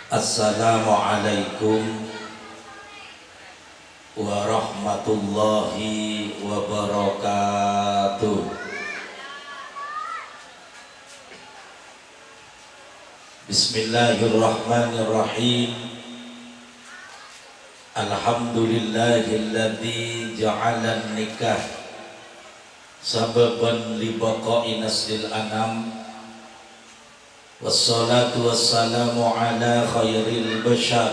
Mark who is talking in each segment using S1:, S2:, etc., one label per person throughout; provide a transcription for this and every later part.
S1: Assalamualaikum warahmatullahi wabarakatuh. Bismillahirrahmanirrahim. Alhamdulillahilladzi ja'alan nikah sababan li baqa'i naslil anam. Wassalatu wassalamu ala khairil bashar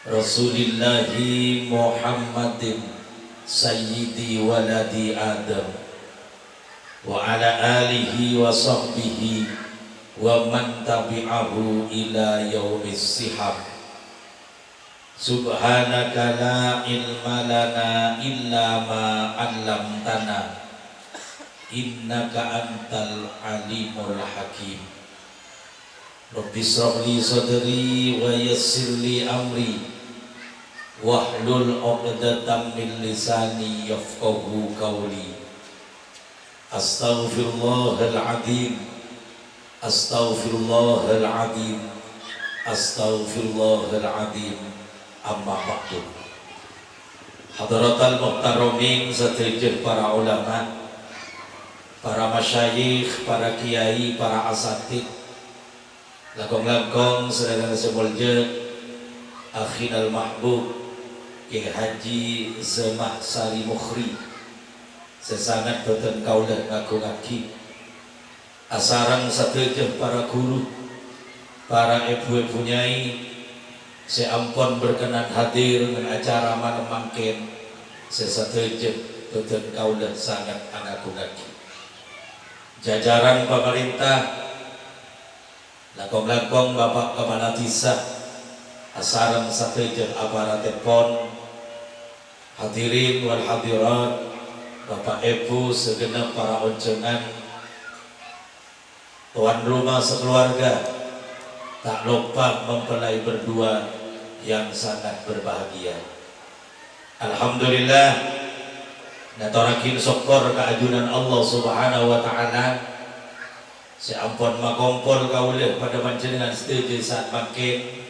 S1: Rasulillahi Muhammadin sayyidi waladi Adam wa ala alihi wa sahbihi wa man tabi'ahu ila yaumis sihab. Subhanaka la ilma lana illa ma 'allamtana innaka antal alimul hakim. Rabbi shrah li sadri wa yassir li amri wahlul 'uqdatam min lisani yafqahu qawli. Astaghfirullahal azim, astaghfirullahal azim, astaghfirullahal azim. Amma ba'du. Hadratal muhtaramin satrejeh para ulama, para masyayikh, para kiai, para asatid, langkong-langkong sedaya semulja akhinal mahbub Kiai Haji Zemah Sari Mukhri sesangat boten kaulah ngaku-ngaki. Asarang satrejeh para guru, para ibu-ibu nyai, seampun berkenan hadir dengan acara malam mangkin sesatrejeh boten kaulah sangat ngaku-ngaki. Jajaran pemerintah, langkong-langkong Bapak Kepala Desa, asarang satrejeh aparat pon, hadirin wal hadirat, Bapak Ibu segenap para oncengan, tuan rumah sekeluarga, tak lupa mempelai berdua yang sangat berbahagia. Alhamdulillah, natarakin syukur keajunan Allah Subhanahu wa taala. Seampun makompol kaulih pada panjenengan setuju saat makin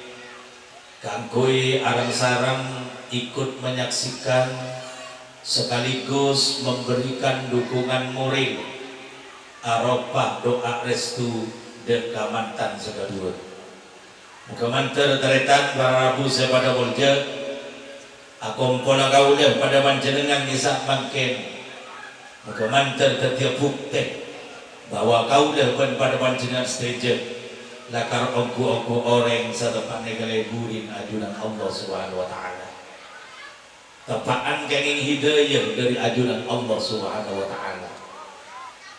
S1: kangkui arang-sarang ikut menyaksikan sekaligus memberikan dukungan moral arafah doa restu dek kamantan segadua. Muga mantar taretan para rabu sepada bolja akompol kaulih pada panjenengan di saat makin. Muga mantar dadi bukti bahwa kaulah pada panjenengan setuju lakar ogu-ogu orang sadepane kaleburin ajunan Allah Subhanahu wa taala. Tepaan kenging hidayah dari ajunan Allah Subhanahu wa taala.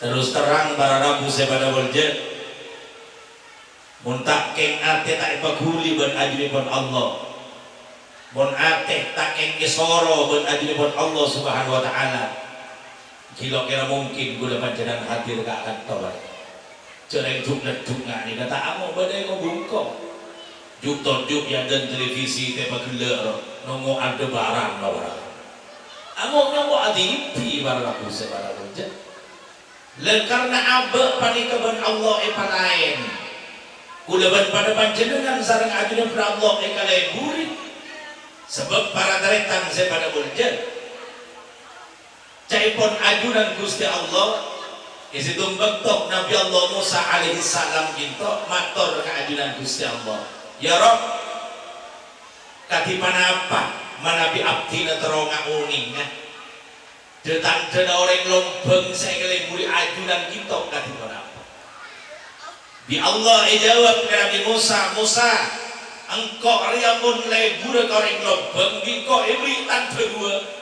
S1: Terus terang para rabu sepada bolja mun tak keng ate tak paguli ben ajunipun Allah, mun ate tak keng isoro ben ajunipun Allah Subhanahu wa taala. Kira-kira mungkin gula panjenengan hadir ke akan tobat. Cereng juk ngani kata amo badai ko bungko. Juk tonjuk yang dan televisi te pagelar nongo ada barang barang. Amo nongo adipi barang aku sebara kerja. Lain karena abe panikaban Allah palain. Kulaban pada panjenengan sareng ajunan pada Allah kalai buri. Sebab para taretan sepada berja. Caipun ajunan Gusti Allah isi tumbektok Nabi Allah Musa alaihi salam ginto matur ke ajunan Gusti Allah. Ya Rob, katipan apa manabi abdi na teronga uning detan orang lombeng saya keleng muri ajunan ginto katipan apa. Di Allah jawab ke Nabi Musa, Musa engkau riamun lebur ke orang lombeng ginko ibri tan berdua.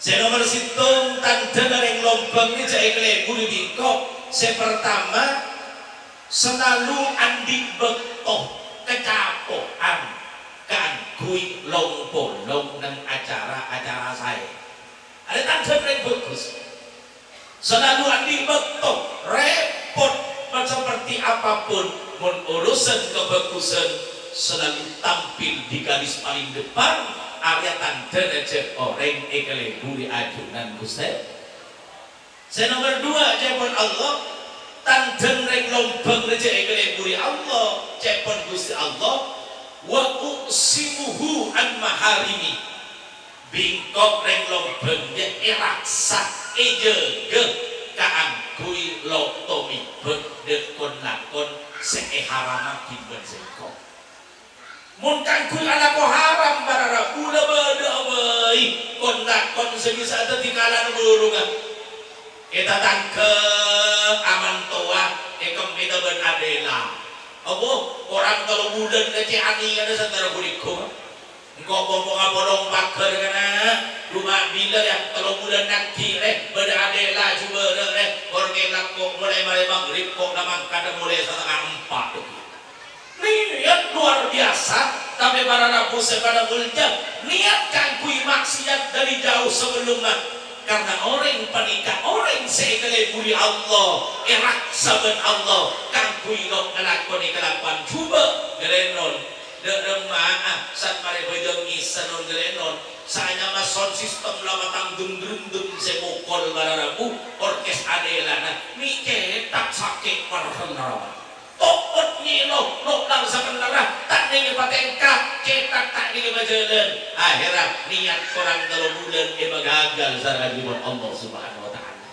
S1: Saya nomor situng tanda dari lombang ini saya kelebur di kok. Saya pertama selalu andi betok kecapoan kan kui long nang acara saya. Ada tanda yang bagus. Selalu andi betok repot seperti apapun urusan kebagusan selalu tampil di garis paling depan. Arya tanda aja orang ekale buri ajunan Gusti. Saya nomor 2 jawab Allah tanda rek lombang aja ekale buri Allah. cepon Gusti Allah wa usimuhu an maharimi bingkok reng lompeng dia eraksa ejege kaangkui lotomi bek kon lakon see harama kimben sengkok mun kangkui anak ko haram barara udah beda abei kon lakon sebisa tadi kalan burungan kita tangke aman toa ekom kita ben adela Abo orang kalau bulan kece ani ada santara kuriku. Engkau bombong abolong bakar kana rumah bila ya kalau bulan nanti berada coba orang elak kok mulai maghrib kok namang kadang mulai 3:30. Niat luar biasa tapi para rabu sepada ulja niat kangkui maksiat dari jauh sebelumnya karena orang panika orang sekali buri Allah erak saban Allah kangkui lo ngelakoni kelakuan coba gelenon derema saat mari bejong isanon gelenon saya mah sound system lama tanggung drum semukol bararabu orkes adelana mi cetak sakit parahana tokot nyilo no langsakan larah tak ning patengka cetak tak ning majalan akhirat niat korang dalam bulan gagal sarajibun Allah subhanahu wa ta'ala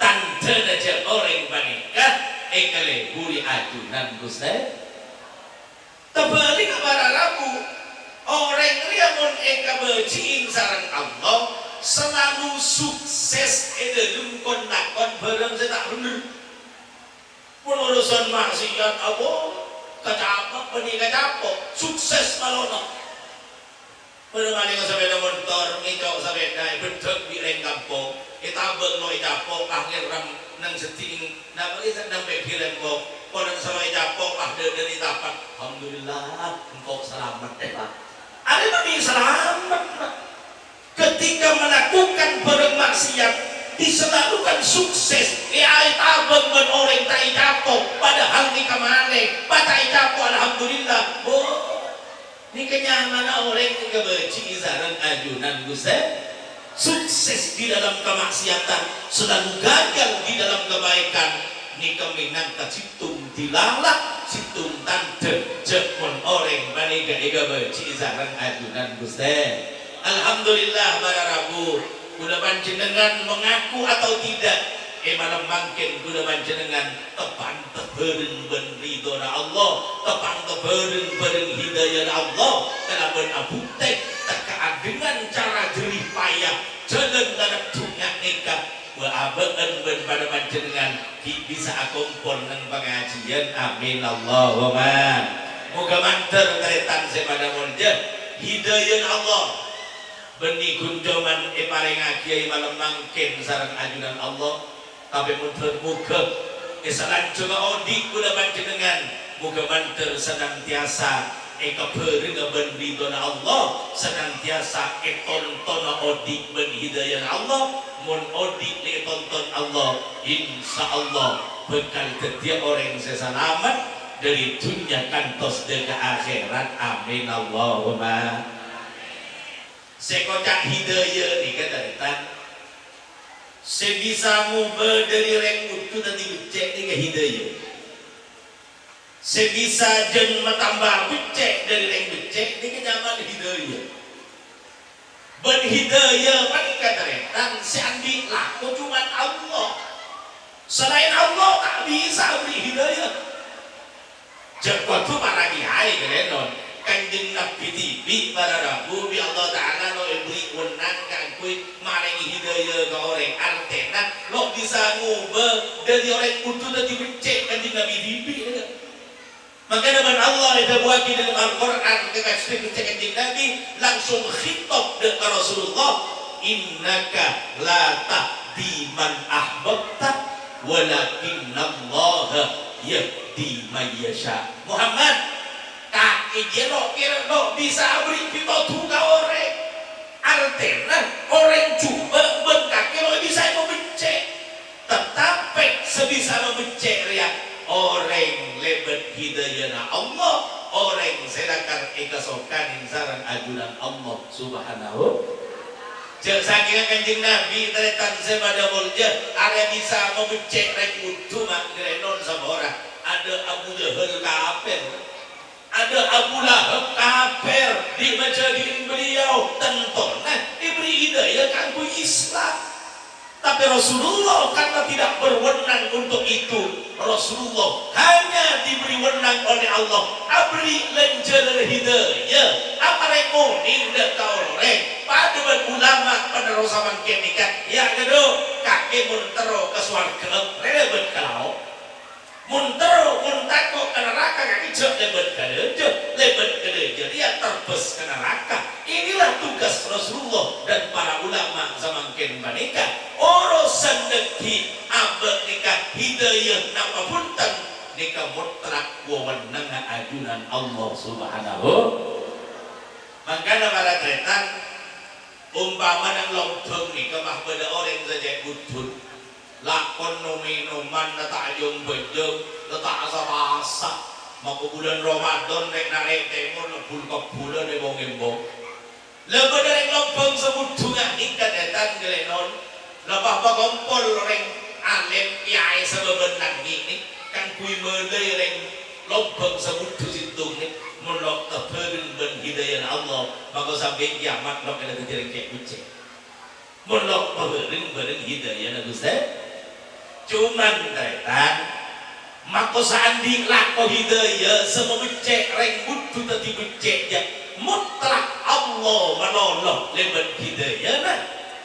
S1: tante aja orang panika ekale buri ajunan Gusti terbalik kepada rabu orang riamun eka beciin sarang Allah selalu sukses edelum kon nakon bareng setak bener urusan maksiat apa kacapok peni kacapok sukses malono pendengaring sepeda motor ngicok sepeda bedeg di reng kampung itabeng no icapok akhir ram nang seting napa iki sedang bebiren kok konon sama icapok ah dari tapak alhamdulillah engkau selamat Pak ada mami selamat ketika melakukan bermaksiat diselalukan sukses tabeng ben orang tak ijapok padahal ni kamane pada ijapok alhamdulillah ni kenyaman orang yang beci izaran ajunan Gusti sukses di dalam kemaksiatan selalu gagal di dalam kebaikan ni keminang kacitung dilalak situng tante jepon orang maniga ega beci izaran ajunan Gusti alhamdulillah bararabu udah panjenengan mengaku atau tidak malam mangkin udah panjenengan tepang tebereng ben ridona Allah tepang tebereng bereng hidayah Allah karena ben abutek tekaan dengan cara jerih payah jalan dalam tunyak nikah wa abaan ben pada panjenengan bisa akumpul nang pengajian amin Allahumma moga manter teretan sepada mulja hidayah Allah benih kunjoman paling kiai malam mangkin sarang ajunan Allah tapi muka kesalan coba odik udah panjenengan muga manter senantiasa kebereng ben ridona Allah senantiasa tonton odik ben hidayah Allah mun odik le tonton Allah insyaallah bekal setiap orang sesalamat dari dunia kantos ke akhirat amin Allahumma sekocak hidayah di kata sebisa ngubah dari reng utuh tadi becek dengan hidayah sebisa jen matambah becek dari reng becek dengan nyaman hidayah ben hidayah paling kata retang seandi laku cuma Allah selain Allah tak bisa beri hidayah jepot tuh marah dihai kerenon kanjeng Nabi tibi para rabu bi Allah Ta'ala lo beri wenang kangkui maringi hidayah ke orang antena lo bisa ngubah dari orang utuh dan dibecek kanjeng Nabi tibi maka dengan Allah itu buat dalam Al-Quran kekasih becek kanjeng Nabi langsung khitab dengan Rasulullah innaka la tahdi man ahbabta walakinnallaha yahdi man yasha Muhammad kaki jelok kira no bisa beri kita tuga orang artinya orang coba berkaki lo bisa membecek tetapi sebisa membecek ya orang lebet hidayah Allah orang sedangkan ikasokan insaran ajudan Allah subhanahu saking kanjeng Nabi teretan sepada mulja ada bisa membecek rek utuh mak grenon sama orang ada Abu Jahal kafir ada Abu Lahab kafir di majlis beliau tentu diberi hidayah kan Islam. Tapi Rasulullah karena tidak berwenang untuk itu, Rasulullah hanya diberi wenang oleh Allah abri lenjel hidayah apa rekoning dak taoreng pada ulama pada rosaman kenika ya gedo kaki muntero ke swarga lebet kalau muntero muntako ke neraka kaki jek lebet gede dia terbes ke neraka. Inilah tugas Rasulullah dan para ulama zaman ken manika urusan deki abad nikah hidayah nama punten nikah mutlak wewenang ajunan Allah subhanahu. Makanya para tretan umpama nang lontong nikah mah beda orang saja udut lakon minuman letak ajung bejeng letak asa-asa mau bulan Ramadan rek narek temur lebul ke bulan ebong embong lebih dari lompong sebut juga ikat etan gelenon lepas bagompol reng alim yai sebebenang ini kan kui melai reng lompong sebut tu situ ni menolak terperin ben hidayah Allah maka sampai kiamat lo kena terjadi kayak kucing menolak terperin ben hidayah na Ustaz cuman etan maka sandi lako hidayah semua becek reng butuh tadi becek ya mutlak Allah menolong lebat hidayah nah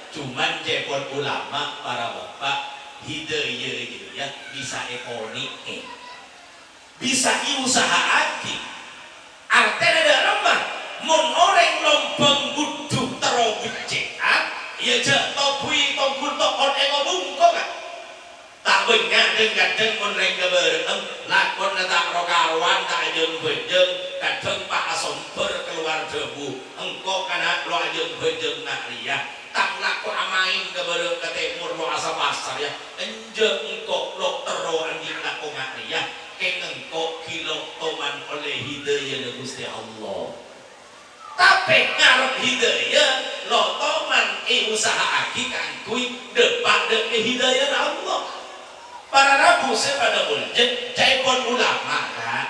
S1: cuman cepon ulama para bapak hidayah itu ya bisa ekonomi bisa usaha hati artinya ada lemah mun orang lompeng butuh terobecek ya jak topui tongkul tokon engobung kok gak tak banyak dengan menreng kebereng lakon tak rokawan tak ajeng bejeng kadang pak asomper keluar debu engkau kana lo ajeng bejeng nak ria tak lakon amain kebereng ke timur lo asa pasar ya enjeng engkau lo tero anjing lakon nak ria keng engkau kilo toman oleh hidayah dari Gusti Allah tapi ngarep hidayah lo toman usaha aki kan kui depan demi hidayah Allah. Para rabu saya pada uljet caipon ulama kan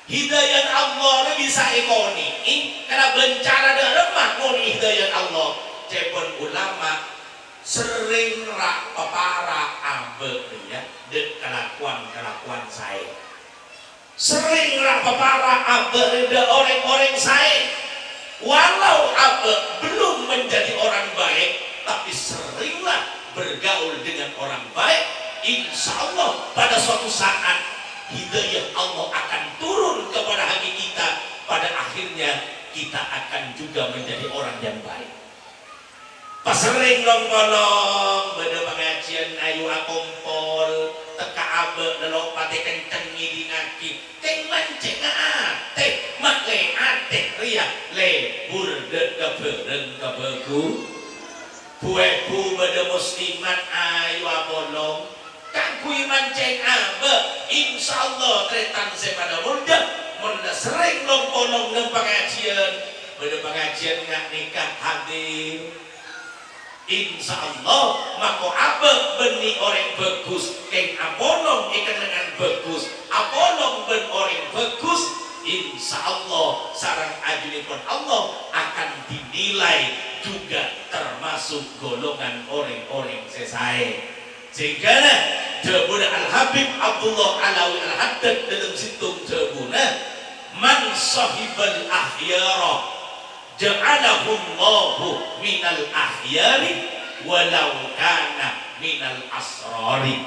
S1: hidayah Allah bisa ekonomi karena bencana dan lemah mohon hidayah Allah caipon ulama sering rak papara abe ya dek kelakuan saya sering rak papara abe de orang-orang saya walau abe belum menjadi orang baik tapi seringlah bergaul dengan orang baik. Insya Allah pada suatu saat hidayah Allah akan turun kepada hati kita pada akhirnya kita akan juga menjadi orang yang baik pas sering long-bolong pada pengajian ayu akompol teka abe lelo pate kenceng ngidi ngaki keng mancing ate makle ate ria lebur de kebereng kebeku bueku pada muslimat ayu abolong kan kui mancing abe insya Allah tretan sepada muda sering lompoling dan pengajian pada pengajian nggak nikah hadir insya Allah maka abe benih orang bagus keng abolong ikan dengan bagus abolong ben orang bagus insya Allah sarang ajunipun Allah akan dinilai juga termasuk golongan orang-orang sesai sehingga jabuna Al-Habib Abdullah Alawi Al-Haddad dalam situng jabuna man sahibal ahyara ja'alahullahu minal ahyari walau kana minal asrari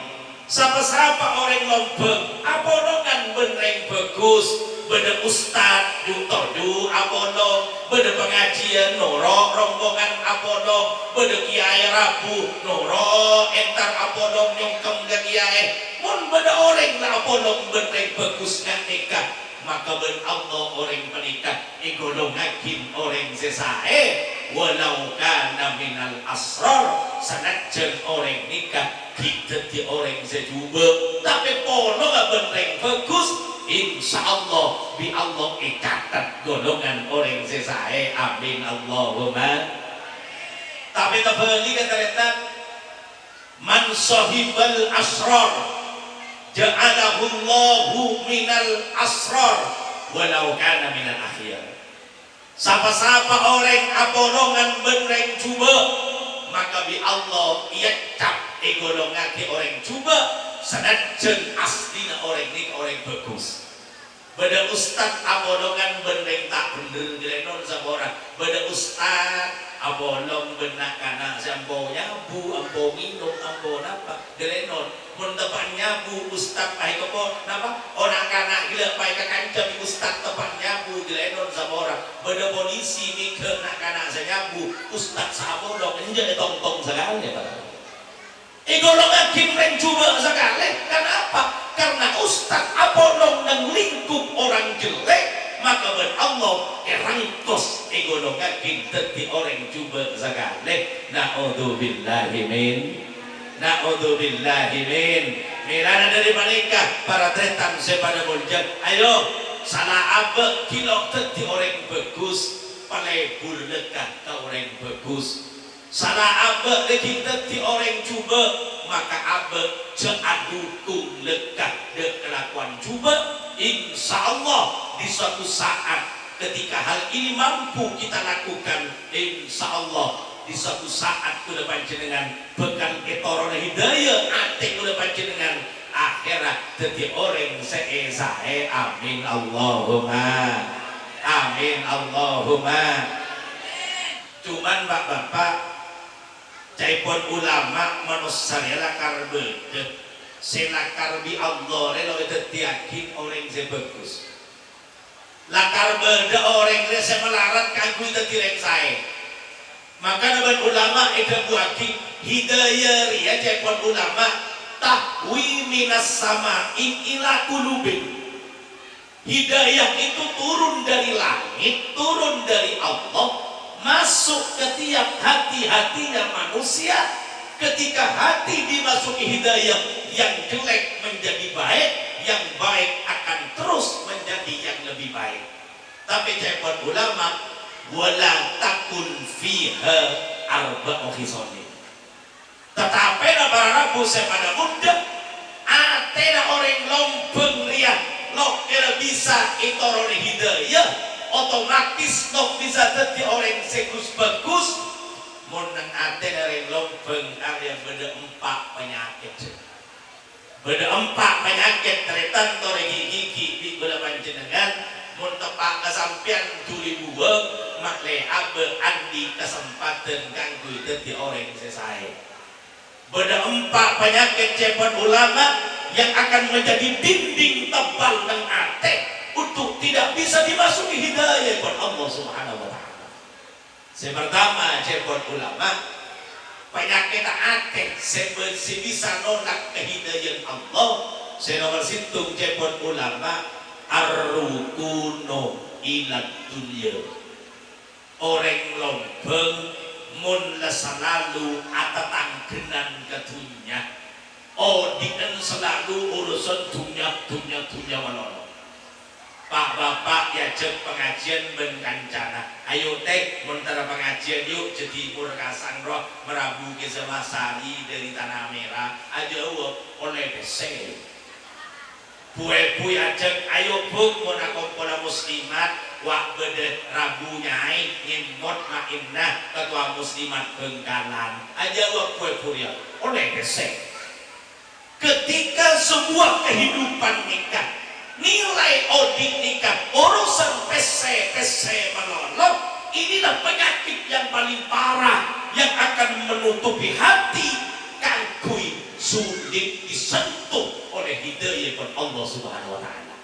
S1: siapa-siapa orang lompeng abolongan benreng bagus beda ustad jutoju abolong beda pengajian noro rombongan abolong beda kiai rabu noro entar abolong nyongkem ke kiai mun beda orang lah abolong benreng bagus ngan nikah maka ben Allah orang penikah igolong hakim orang sesae walau kana minal asrar sanajan orang nikah kita di orang sejuba tapi pono gak benreng bagus insya Allah bi Allah ikatat golongan orang sesae amin Allahumma tapi kembali kata letak man sahibal asrar ja'alahullahu minal asrar walau kana minal akhir. Sapa-sapa orang abolongan benreng cuba, maka bi Allah ia cap golongan ke orang cuba, senajan aslina orang ini orang bagus. Beda ustad abolongan benreng tak bener dilenon sabora. Beda ustad abolong benak kana sampo nyabu, ampo minum, ampo napa dilenon. Mun tepan nyabu ustad pai kopo napa? Orang kana gila pai ka kancam ustad tepan nyabu dilenon sabora. Beda polisi ni ke nak kana sa nyabu ustad sabolong enje tong-tong sekali ya Pak. Golongan kimreng coba sekali. Kenapa? Karena ustaz abolong dan lingkup orang jelek, maka ben Allah erangkos golongan kita di orang coba sekali. Na'udzubillahi min. Mirana dari mereka para tretan sepada muljad. Ayo salah abe kilo di orang bagus, palai bulekat ke orang bagus. Salah abe kita di orang coba, maka abe seadukung lekat de kelakuan coba. Insya Allah di suatu saat ketika hal ini mampu kita lakukan, insya Allah di suatu saat kuda panjenengan bekal ketoron hidayah ate kuda panjenengan akhirat jadi orang seesae. Amin Allahumma amin Allahumma. Cuman bapak caipun ulama manusarela karbe sela karbi Allah relo itu yakin orang yang bagus lakar beda orang yang saya melarat kagum itu tireng saya. Maka naban ulama itu buati hidayah ria caipun ulama tahwi minas sama'in ila kulubin. Hidayah itu turun dari langit, turun dari Allah, masuk ke tiap hati-hatinya manusia. Ketika hati dimasuki hidayah, yang jelek menjadi baik, yang baik akan terus menjadi yang lebih baik. Tapi caipun ulama wala takun fiha arba'u khisalin. Tetapi para rabu sepada muda atena orang lompeng liat lo kira bisa itorone hidayah otomatis lo bisa jadi orang segus bagus. Munang ate dari lompeng yang beda empat penyakit, beda empat penyakit teretan tore gigi di bela panjenengan mun tepak kesampian tuli buang makle abe andi kesempatan kanggo dadi orang sesai. Beda empat penyakit cepon ulama yang akan menjadi dinding tebal dan ate untuk tidak bisa dimasuki hidayah oleh Allah Subhanahu wa taala. Yang pertama cepon ulama penyakit ate sebesi bisa nolak kehidayan Allah. Saya nomor situng cepon ulama ar-rukunu ila dunya. Orang lompeng mun selalu atatanggenan ke dunia. Oh dien selalu urusan dunia manono. Pak bapak diajak pengajian ben kancana. Ayo teh mentara pengajian yuk jadi murkasan roh merabu ke Semasari dari Tanah Merah aja oleh desa. Bue-bue ajak ayo buk mona kompola muslimat wak bede rabu nyai ngimot makinah ketua muslimat Bengkalan aja wak bue-bue oleh desa. Ketika sebuah kehidupan nikah nilai audit nikah urusan pese menolong, inilah penyakit yang paling parah yang akan menutupi hati kangkui sulit disentuh oleh hidayah von Allah Subhanahu wa taala.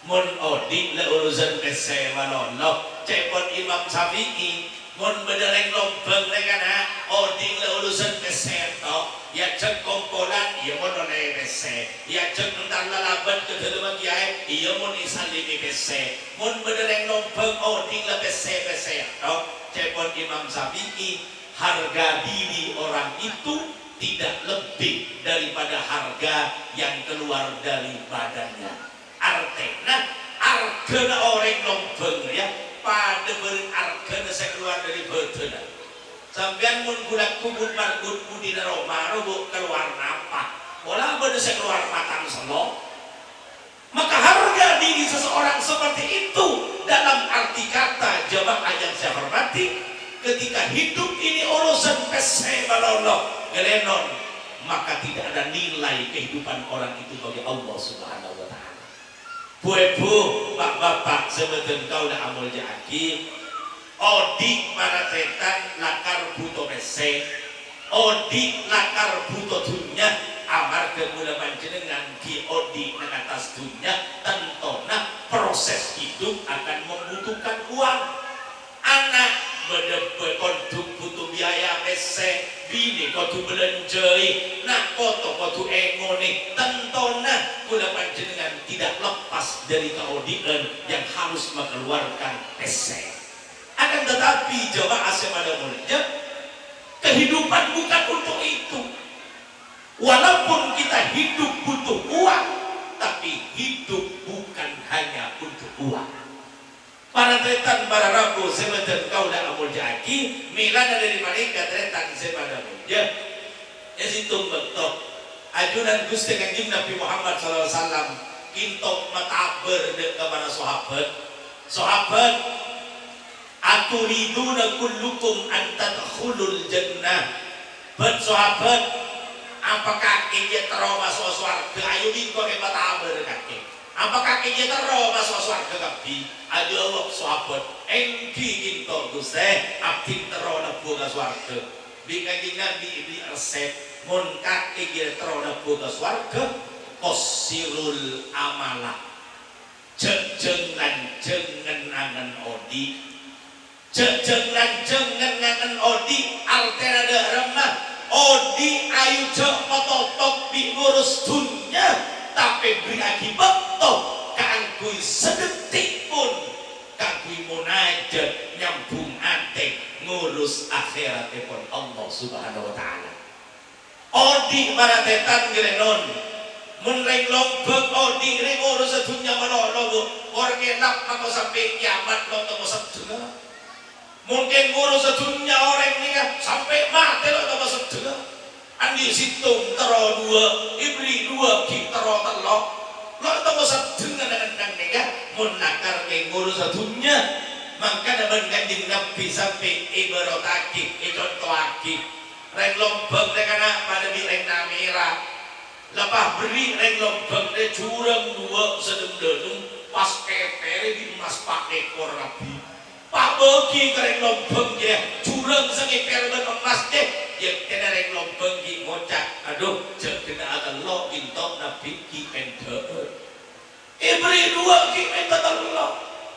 S1: Mun audit le urusan pese menolong cepon Imam Syafi'i mun bedeleng lombeng dengan audit le urusan pese to ya cek kompolan iya mau nolai bese ya cek entar lalaban ke dalam kiai iya mau nisalimi bese mun bedereng lompeng oding le bese toh cepon Imam Syafi'i harga diri orang itu tidak lebih daripada harga yang keluar dari badannya. Artinya argana orang lompeng ya pada beri argana saya keluar dari badan. Sampean mun budak kubut margut budi Roma robo keluar napa bola beda keluar matang selo. Maka harga diri seseorang seperti itu ketika hidup ini urusan pese balolo gelenon, maka tidak ada nilai kehidupan orang itu bagi Allah Subhanahu wa taala. Bu-bu, bapak-bapak sebetulnya kau dah amul jaki odik para setan lakar buto pese, odik lakar buto dunya, amar kemudian panjenengan ki odik nang atas dunya tentona proses hidup akan membutuhkan uang. Anak kondu butuh biaya pese, bini kondu belenjai, nak koto kondu engone, tentona kuda panjenengan tidak lepas dari keodikan yang harus mengeluarkan pese. Akan tetapi jamaah pada mulia, kehidupan bukan untuk itu. Walaupun kita hidup butuh uang, tapi hidup bukan hanya untuk uang. Para tretan para rabu sebetulnya kau dah amul jaki milana dari mereka tretan sepada mulia esitung betok ajunan Gusti Kanjeng Nabi Muhammad SAW kintok mataber kepada sahabat aturiduna kullukum an tadkhulul jannah. Ben sahabat apakah kalian terus masuk surga? Ayo bingko ke mataber kakek. Apakah kalian terus masuk surga kabi? Ayo Allah sahabat engki kinto Gusti abdi terus nebu ka surga. Bi Kanjeng Nabi ibli resep mun kakek terus nebu ka surga qasirul amalah. Jengan jengan odi. Jengan odi altera de remah odi ayu jek pototok bi ngurus dunya tapi beri akibat toh kangkui sedetik pun kangkui munajat nyambung ate ngurus akhirat pun Allah Subhanahu wa taala. Odi baratetan grenon mun reng lombek odi reng urus dunya malolo orang enak mako sampai kiamat lo temu sedena. Mungkin ngurus dunya orang ini kan sampai mati lo temu sedena. Andi situng tero dua ibri dua ki tero telok lo temu sedena dengan nega mun nakar ke ngurus dunya maka ada Kanjeng Nabi sampai ibaratake contohake reng lombek rekana pada bi reng namira lepas beri reng lombek de curang dua sedem-dedem pas kepere di emas pakai ekor rabi pak bagi reng lombek ya curang sengeper ben emas deh ya kena reng lombek ki ngocak aduh cek kena akan lo intok nabi ki ente ibri dua ki minta telok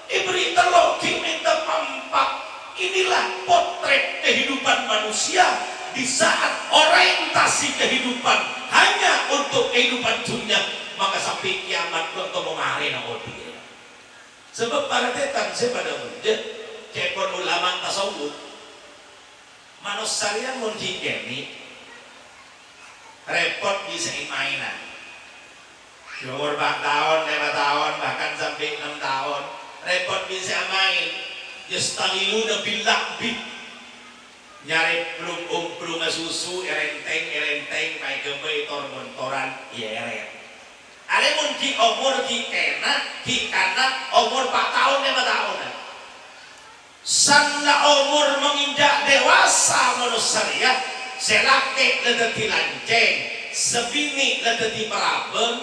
S1: ibri telok ki minta mampak. Inilah potret kehidupan manusia di saat orientasi kehidupan hanya untuk kehidupan dunia maka sampai kiamat lo mau mari nak odi. Sebab para tetan sepada mulia kekon ulama tasawuf manusia mun dikeni repot bisa mainan umur 4 tahun 5 tahun bahkan sampai 6 tahun repot bisa main yastagiluna bilakbi nyari pelung susu erenteng kayak gembe tor-montoran eret ada mungkin umur kena umur 4 tahun 5 tahun sanda umur menginjak dewasa manusia selake ledeti lanceng sebini ledeti perabeng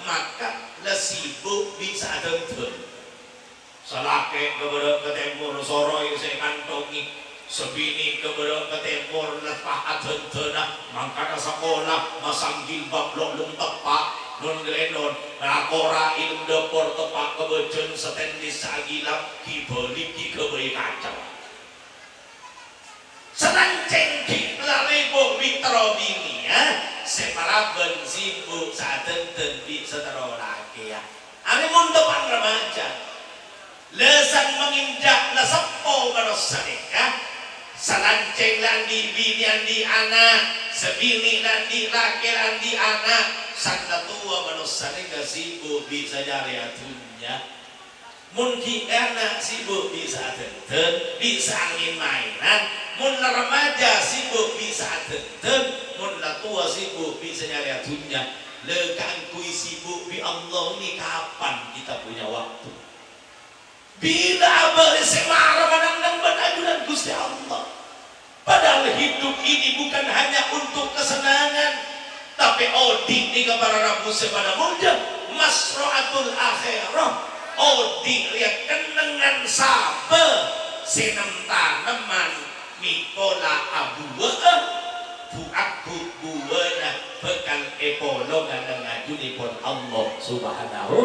S1: maka lesibuk bisa dentun selake keberek ke timur soroi saya kantongi sebini keberek ke timur lepah dentuna maka sekolah masang jilbab lolong tepak nun grenon rakora ilmu dapur tepak kebejen setendis sagilap kibeli ki kebeli kacau selanceng ki lalebo bitro bini ya separaben sibuk saat enten bi setero laki ya ane mun depan remaja lesan menginjak la sepo manusia ya selanceng landi bini andi anak sebini landi laki landi anak sanda tua manusia ini sibuk bisa jari atunya mungkin anak sibuk bisa tenten bisa angin mainan mun remaja sibuk bisa tenten mun tua sibuk bisa nyari atunya lekang kui sibuk bi Allah ini kapan kita punya waktu bila bersemara menang-nang benajunan Gusti Allah Padahal hidup ini bukan hanya untuk kesenangan, tapi odi ni kepada Rabu sepada muda masroatul akhirah. Odi lihat kenangan sabe senam tanaman mikola abu buak buana bekal epolong dan ngajuni pun Allah subhanahu.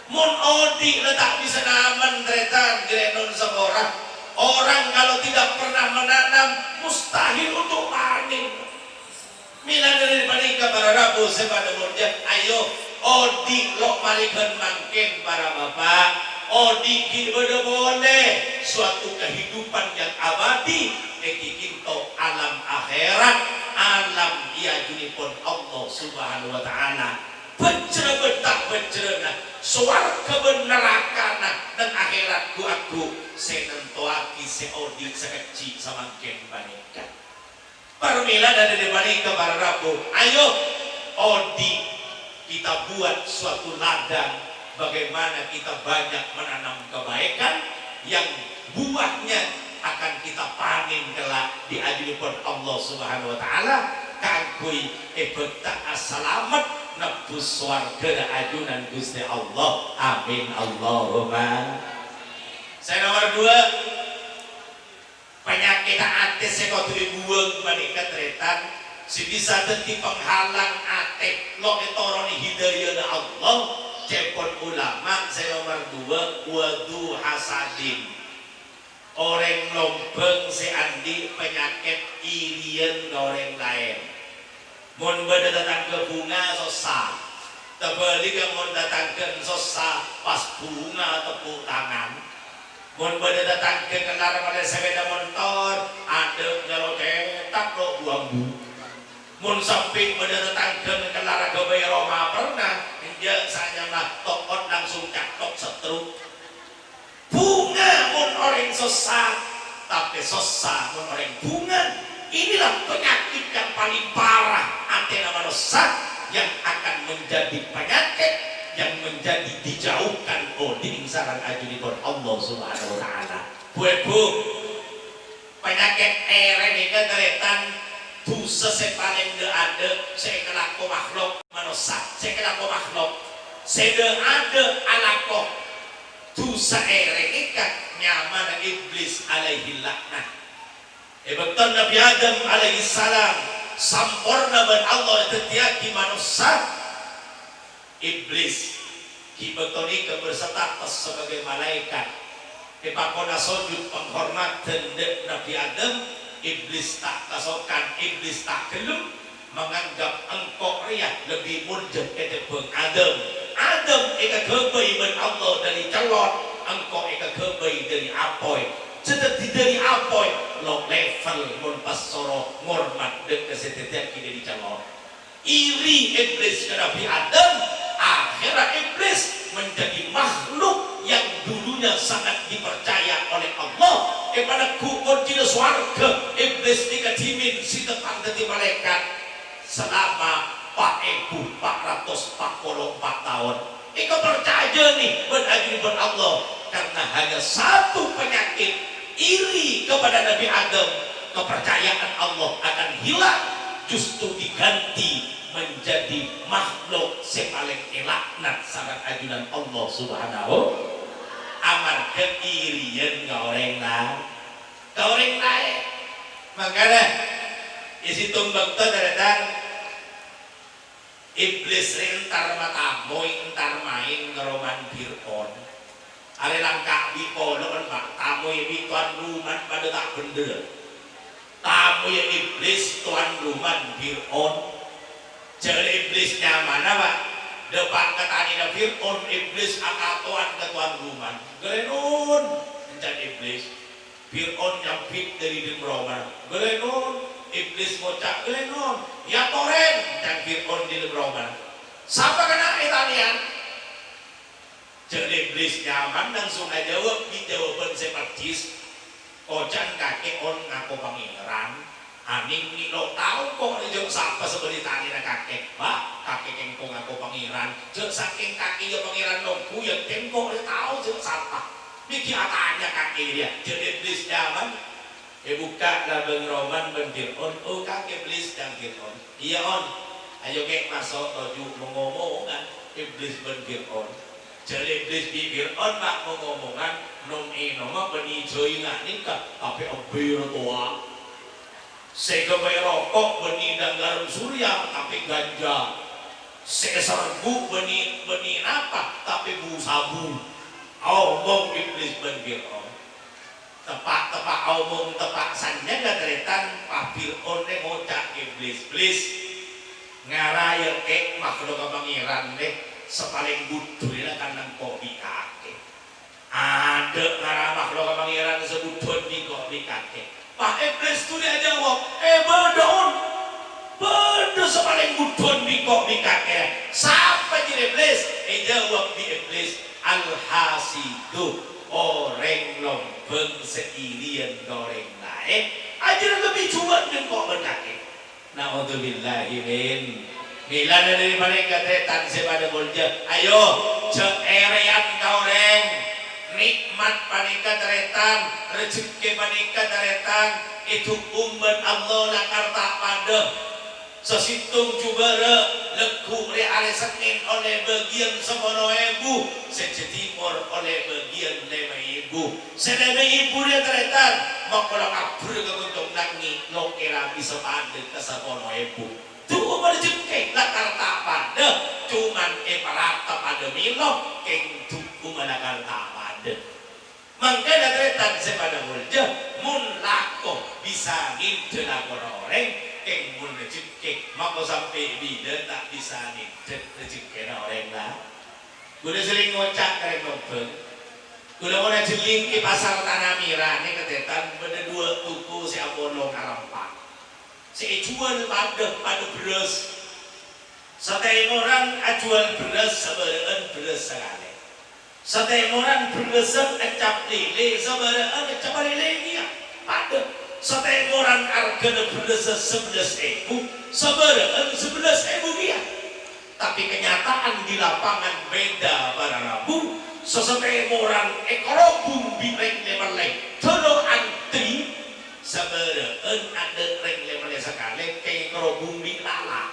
S1: Mun odi letak di senaman tretan grenon seorang orang kalau tidak pernah menanam mustahil untuk panen. Mila dari panika para Rabu sepada murja, ayo odi lo malikan mangken para bapak, odi kita boleh suatu kehidupan yang abadi, ekikinto alam akhirat, alam ia junipun Allah subhanahu wa ta'ala. Bencana bentak bencana, suarga benerakana dan akhirat aku senentoaki seodi sekecil samangken panika. Parmila dari dibanding ke para Rabu, ayo odi kita buat suatu ladang bagaimana kita banyak menanam kebaikan yang buahnya akan kita panen kelak di hadirat Allah subhanahu wa ta'ala kangkui ebeta selamat nebus swarga dan ajunan Gusti Allah. Amin Allahumma. Saya nomor 2, penyakit hati saya kau dibuang menikah tretan si bisa denti penghalang hati lo etoroni hidayah Allah. Cepon ulama saya nomor 2 wadu hasadin orang lompeng si andi penyakit irian orang lain. Mun beda datang ke bunga sosa terbalik yang mun datang ke sosa pas bunga tepuk tangan. Mun beda datang ke kendaraan pada sepeda motor ada jalur cetak lo buang bu. Mun samping beda datang ke kendaraan ke Bayi Roma pernah dia saya mah tokot langsung catok setruk. Bunga mun orang sosa tapi sosa mun orang bunga. Inilah penyakit yang paling parah antena manusia yang akan menjadi penyakit yang menjadi dijauhkan di saran ajunipun Allah subhanahu wa ta'ala. Bu penyakit ini keteretan dosa sepaling ada saya kelaku makhluk manusia saya kelaku makhluk saya ada alako dosa ini kan nyaman iblis alaihi laknah. Betul Nabi Adam alaihi salam sampurna ben Allah tetiaki manusia iblis kibetoni keberstatus sebagai malaikat kepakona sujud penghormatan Nabi Adam iblis tak kasokan iblis tak gelem menganggap engkau riak lebih murjad ketepeng Adam eka kebai ben Allah dari celot engkau eka kebai dari apoy sedeti dari apoy lo level mun pasoro ngormat dek kesetetiak dari celot iri iblis ke Nabi Adam akhirnya iblis menjadi makhluk yang dulunya sangat dipercaya oleh Allah kepada kunci swarga iblis dikajimin si tetang dari malaikat selama 4.444 tahun ika percaya nih beragri Allah karena hanya satu penyakit iri kepada Nabi Adam kepercayaan Allah akan hilang justru diganti menjadi makhluk sepaling elaknat sangat ajudan Allah subhanahu amar keirian goreng lain makanya isi tumbang itu datang iblis entar mata boy entar main ngeroman Fir'aun ada langkah di pondok pak tamu yang tuan rumah pada tak bener tamu yang iblis tuan rumah Fir'aun jadi iblisnya mana pak depan ketanina Fir'aun iblis akatuan ke tuan rumah gelenun menjadi iblis Fir'aun nyampit dari Roma gelenun iblis ngocak gelenun ya toren dan Fir'aun di Roma siapa kena Italian jadi iblis nyaman langsung aja jawab di jawaban sepertis kocan kakek on ngaku pangeran aning ni lo tahu kok jeng siapa seperti tadi na kakek pak kakek kengko ngaku pangeran jeng saking kakek ya pangeran nongku yang kengko tahu jeng siapa ini kiatannya kakek dia jadi iblis nyaman buka lah beng Roman beng Fir'aun. Oh kak iblis dan Fir'aun. Iya on. Ayo kek masuk toju mengomongan iblis beng Fir'aun. Jadi iblis di Fir'aun mak mengomongan nom nama beni joingan nikah tapi abir tua. Sekebai rokok beni dan garam surya tapi ganja. Seserbu beni apa tapi bu sabu. Omong iblis beng Fir'aun. Tepak omong tepak sanya gaderetan Pak Fir'aun ne ngocak iblis ngaraya kek makhluk pangeran deh sepaling budul lah kan kopi kake ada ngarah makhluk pangeran sebudul di kopi kake Pak iblis tuh dia jawab bedo sepaling budul di kopi kake siapa jadi iblis jawab di iblis al-hasidu orang lompeng seirian goreng naik aja lebih cuma dan kok berkaki na'udzubillahi min milana dari mereka tetan sepada bolja ayo ceerean goreng nikmat panika teretan rezeki panika teretan itu umban Allah lakarta pada sesitung jubara leku reale Senin oleh bagian semono ibu sejetimur oleh bagian lema ibu selema ibu dia teretan makola kabur keguntung nangi lokera bisa pada ke semono ibu tuh berjengke latar tak pada cuman parata pada milo keng tuku manakal tak pada mangkana teretan sepada mulja mun lako bisa ngide lakon orang keng mun rezeki maka sampai bila tak bisa nih rezeki orang lah guna sering ngocak karek nobel guna mau jeling ke pasar Tanah Merah ini ketetan benda dua tuku si abono karampak si jual pada beras setiap orang jual beras sebarang beras sekali setiap orang beras ecap lele sebarang ecap lele dia pada setiap orang harga beras 11.000 sebarang 11.000 dia tapi kenyataan di lapangan beda para rabu setiap orang ekorobung bireng lemelek tolo antri sebarang ada reng lemelek sekali ke ekorobung lala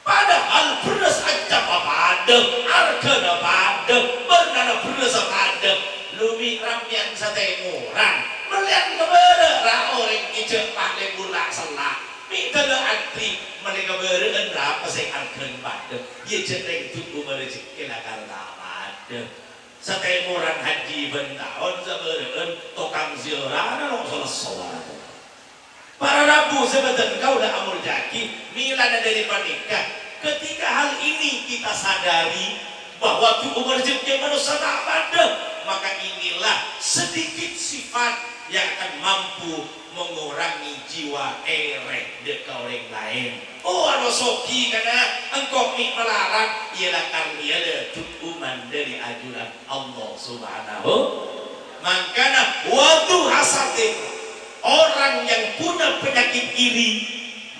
S1: padahal beras aja apa ada harga apa ada benar beras apa ada lumi rampian setiap orang melihat kebenaran orang hijau pakai gula selak minta antri mereka beren berapa saya akan pada ya cereng tubuh merezeki lakar pada setiap orang haji bentahun seberen tokang ziarah nong selesai para rabu sebetulnya kau dah amul jaki milana dari panikah ketika hal ini kita sadari bahwa tubuh merezeki manusia tak pada maka inilah sedikit sifat yang akan mampu mengurangi jiwa ereh dek orang lain. Oh anosoki karena engkau mi melarang ialah karena ada tukuman dari ajuran Allah Subhanahu. Makanya waktu hasadin orang yang punya penyakit iri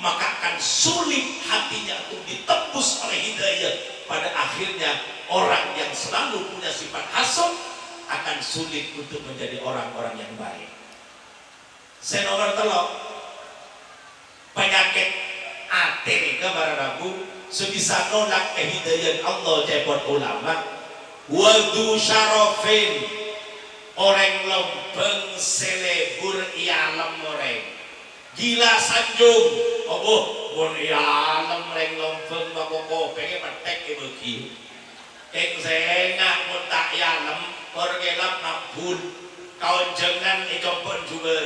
S1: maka akan sulit hatinya untuk ditembus oleh hidayah. Pada akhirnya orang yang selalu punya sifat hasad akan sulit untuk menjadi orang-orang yang baik. Saya nomor telok penyakit hati para rabu sebisa nolak hidayah Allah jebot ulama wadu syarofin orang lompeng selebur ialam orang gila sanjung oh bon ialam orang lompeng makoko pengen petek begi keng saya mun tak ialam korgelam nampun kawan jangan ijompon juga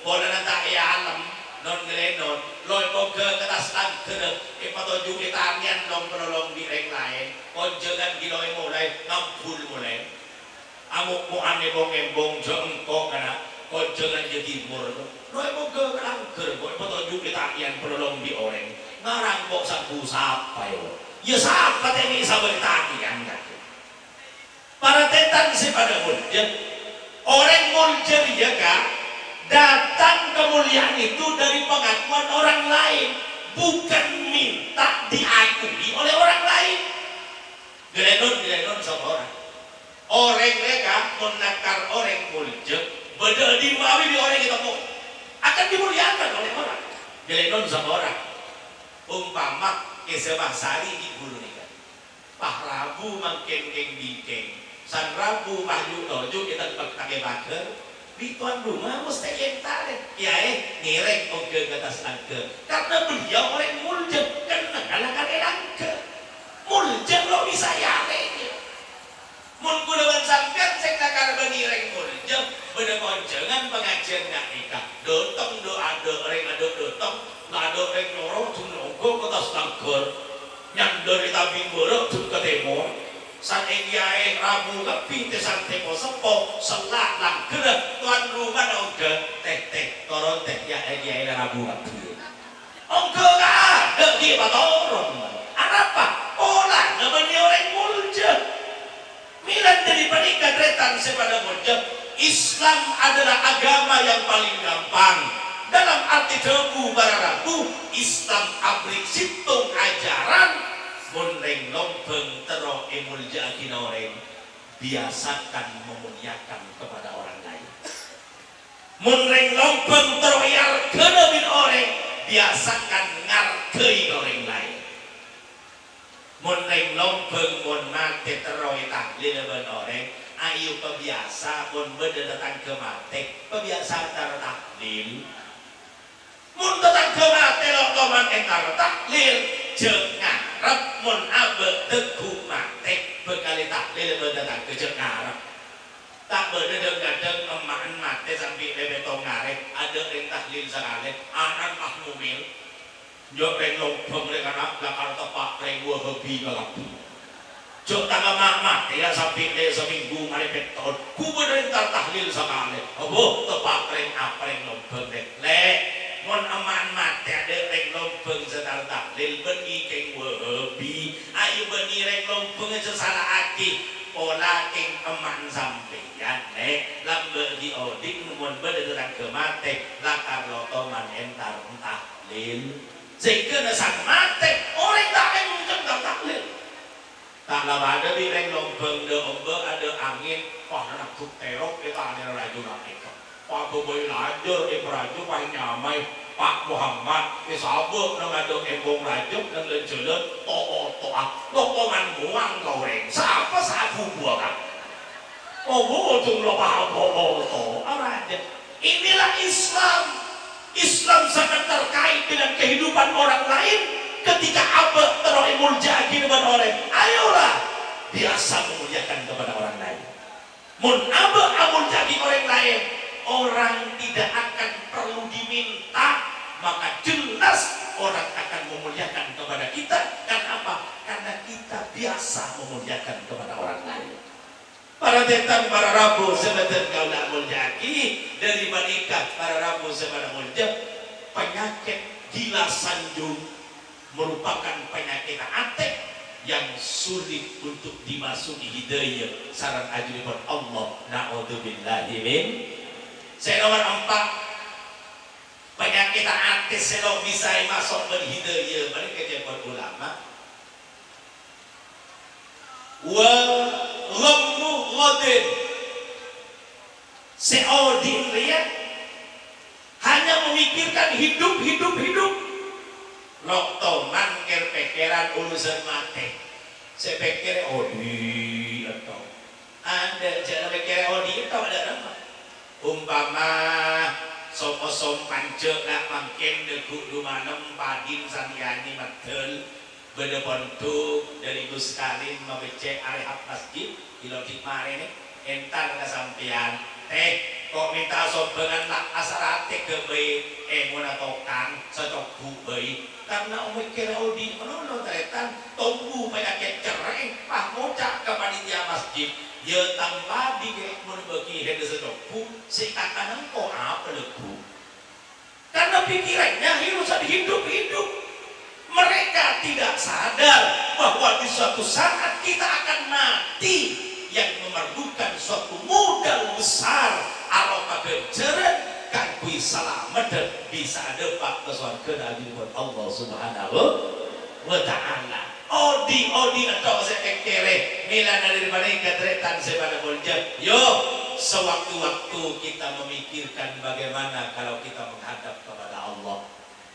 S1: bola tak ialam non gelenon loy boga ketas tangker patoju itanian long penolong di reng lain konjengan giloy mulai ngampul mulai amuk mu ane bong embong jengkok kana konjengan jadi mur loy boga tangker boy patoju itanian penolong di orang ngarang kok sabu sapa yo ya sapa temi sabar itanian para tetan si pada mulja orang mulja ya kak datang kemuliaan itu dari pengakuan orang lain bukan minta diakui oleh orang lain gelenon sama orang mereka menakar orang muljek beda di mawi di orang kita mau akan dimuliakan oleh orang jelenon sama orang umpama kesebah sari di bulu nih kan Pak Rabu makin keng dikeng San Rabu maju dojo kita pakai bakar di tuan rumah mesti yang tarik ya nireng oke ke atas angke karena beliau orang muljam karena kan angke muljam lo bisa yare mun kudawan sampean sing nakar benireng muljam beda konjengan pengajian nggak nikah dotong doa reng ado dotong ngado reng loro tun nongko ke atas angke nyandor di tabing borok tun ke temo san egiae Rabu lebih tesan temo sepo selak lang gerak tuan rumah oge teh toron teh ya egiae Rabu lebih oge gak ada di toron apa olah ngebeni orang muljam milan dari panika tretan sepada muljam Islam adalah agama yang paling gampang dalam arti debu bara Rabu Islam abrik situng ajaran munreng lompeng tero emulja kinoreng biasakan memuliakan kepada orang lain munreng lompeng tero yar kenemin orang biasakan ngarkei orang lain munreng lompeng mun mate tero tahlil ben orang ayo kebiasa mun beda datang ke mate kebiasaan taro tahlil mun datang ke mate lo toman entar tahlil jeung ngarep mun abe teguh mate bekali tahlil beda datang ke jeung ngarep tak beda gadeng emaan mate sampai lebetong ngarep ada yang tahlil sakale anan mahmumil yo reng lompeng rek anak lakar tepak reng wahabi galapi jo tangga mate ya sampai seminggu ngarep tahun ku bener tahlil sakale obo tepak reng apa reng lompeng le mon aman mate ada reng lompeng sedar tahlil beni keng wahabi ayo beni reng lompeng salah hati pola keng aman sampeyan lambe di oding mon beda terang ke mate lakar lotoman entar tahlil sehingga sang mate orang tak yang mengenal tahlil tak lama ada di reng lompeng de ombe ada angin wah nak terok kita ada raju nak Pak Boboy Lajar, Raju Pak Nyamai, Pak Muhammad, Sabuk, nang ada embong Raju, dan lenjelan, toa, lokongan muang kau reng, siapa sabu buah kan? Tung lo paham, apa aja? Inilah Islam. Islam sangat terkait dengan kehidupan orang lain. Ketika abad teroi mulja kehidupan orang, ayolah biasa memuliakan kepada orang lain. Mun abad amul jadi orang lain. Orang tidak akan perlu diminta maka jelas orang akan memuliakan kepada kita karena apa? Karena kita biasa memuliakan kepada orang lain para tetan para Rabu sebetulnya kau nak muljaki dari menikah para Rabu sebetulnya mulja penyakit gila sanjung merupakan penyakit atek yang sulit untuk dimasuki hidayah sarang ajribun Allah na'udzubillahi min saya nomor 4 penyakit hati selo bisa masuk berhidayah mereka jemput ulama wa ghammu ghadin seodin lihat hanya memikirkan hidup loktoman kepikiran urusan mati saya pikir odi atau ada jangan pikir odi itu ada apa umpama sopo-som pancek lah makin deku dumanem padin saniani medel beda pontu dari Gus Karim mabecek arehap masjid kilo kemari nih entar kesampian kok minta sobengan tak asarate ke bayi muna tokang secok bu bayi karena umikir audi menurut tretan tunggu penyakit cereng pah ngocak ke panitia masjid ya tanpa dikek menbagi hede sedoku si kakanan kok apa lebu karena pikirannya hidup mereka tidak sadar bahwa di suatu saat kita akan mati yang memerlukan suatu modal besar alokah kejaran kan kui selamat dan bisa depak ke surga dari Allah Subhanahu wa ta'ala odi atau sekekere milan dari mereka tretan sepada mulja yo sewaktu-waktu kita memikirkan bagaimana kalau kita menghadap kepada Allah.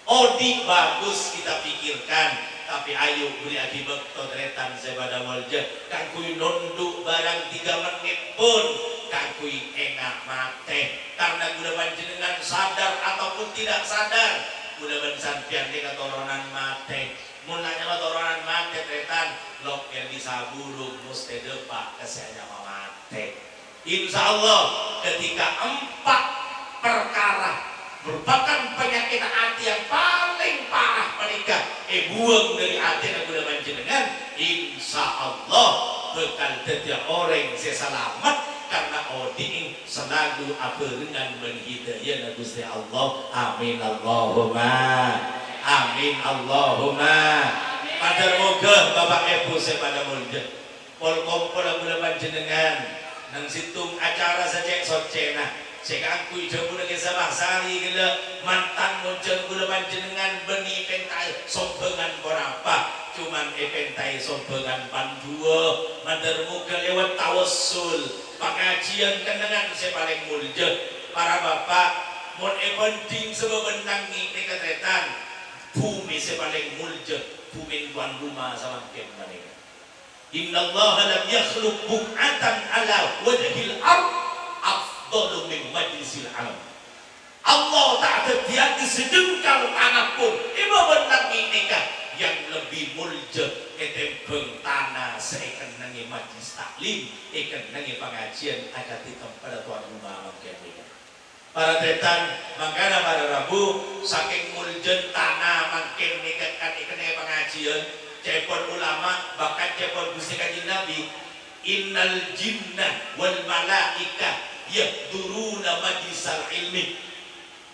S1: Odi bagus kita pikirkan, tapi ayo beri akibat todretan sebada walja kangkui nunduk barang 3 menit pun kangkui enak mate karena guna panjenengan sadar ataupun tidak sadar guna sampean dengan toronan mate mulanya toronan mate tretan lok yang bisa burung musti depak kesehanya mate. Insya Allah ketika 4 perkara merupakan penyakit hati yang paling parah menikah buang dari hati yang sudah panjenengan, insya Allah bekal setiap orang selamat karena oding selalu aperengan menghidayah Gusti Allah. Amin Allahumma amin Allahumma. Pada moga Bapak Ibu sepada mulja pol kompol sudah panjenengan nang situng acara saja socena sehingga aku jamu lagi sabah sari gila mantan muncul gula panjenengan beni pentai sompengan berapa cuman pentai sompengan pandua mandar muka lewat tawassul pengajian kenangan saya paling mulja para bapak mon penting sebab benangi nekatretan bumi saya paling mulja bumi tuan rumah sama kem mereka. Inna Allah lam yakhluq bu'atan ala wajhil ard afdalu min majlisil alam. Allah tak terdiam di sedengkal tanah pun ibu benang inikah yang lebih mulja ketempeng tanah seakan nangi majlis taklim ikan nangi pengajian akan ditem pada tuan rumah makin mereka para tretan makanya pada Rabu saking muljen tanah makin nikah kan ikan nangi pengajian cepon ulama bahkan cepon Gusti Kanjeng Nabi innal jinnah wal malaika yahduruna majlisal ilmi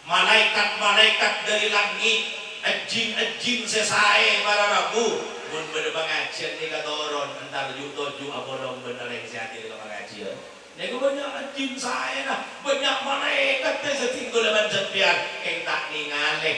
S1: malaikat-malaikat dari langit ejin sesae para Rabu mun bade pengajian ni katoron entar juto abolong bener yang sehati di pengajian nego banyak ejin sae nah banyak malaikat teh setinggal lawan sempian keng tak ningali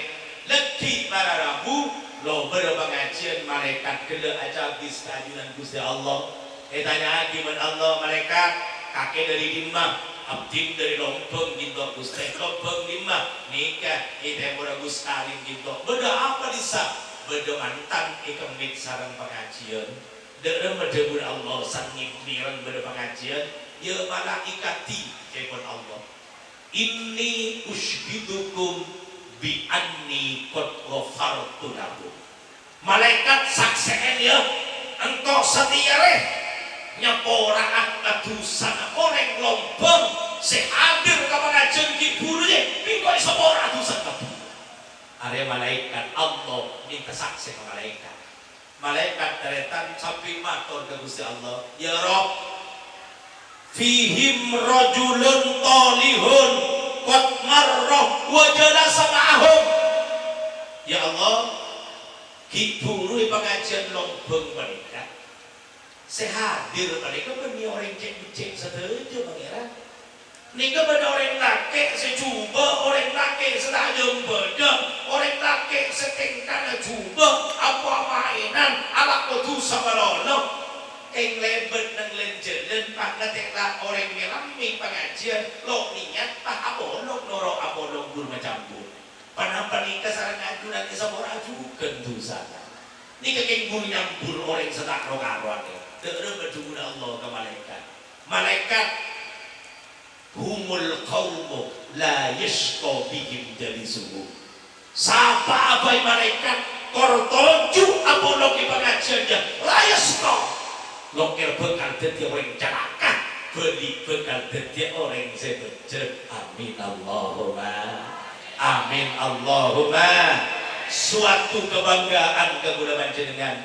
S1: leki para Rabu lo berpengajian malaikat gede aja bis kajunan Gusti Allah tanya gimana Allah malaikat kakek dari dimah abdin dari lompeng gitu Gusti lompeng dimah nikah itu murah Gustarin gitu beda apa bisa beda mantan ikemit sarang pengajian derem berdebur Allah sangip niran beda pengajian ya malaikati jepon Allah inni usbidukum bi anni qad ghafartu lakum malaikat sakseen ya engkau setia reh nyapora atusan orang lompong sehadir ke pengajian ki burunya engkau sepora atusan kabur area malaikat Allah minta saksi ke malaikat deretan sampai matur ke Gusti Allah ya Rob fihim rajulun talihun qad marrah wa jalasa ma'ahum ya Allah ki buru pengajian lompong mereka sehadir mereka beni orang cek saja pangeran nika beda orang laki secuba orang laki sedajeng beda orang laki setengkana cuba apa mainan ala kudu sabalolo keng lebet nang lenjelen pak nateklah orang melami pengajian lo niat pak abolong noro abolong gur macam pun panapa nikah sarang ajunan isa mora ajukan dosa nikah keng gur nyampur orang setak rokaruan terus berjumlah Allah ke malaikat humul qawmu la yashqa bihim jalisuhu sapa abai malaikat kortoju abolong ke pengajiannya la yashqa lokir bekal dadi orang celaka beli bekal dadi orang sebejer amin Allahumma amin Allahumma suatu kebanggaan kegunaan jenengan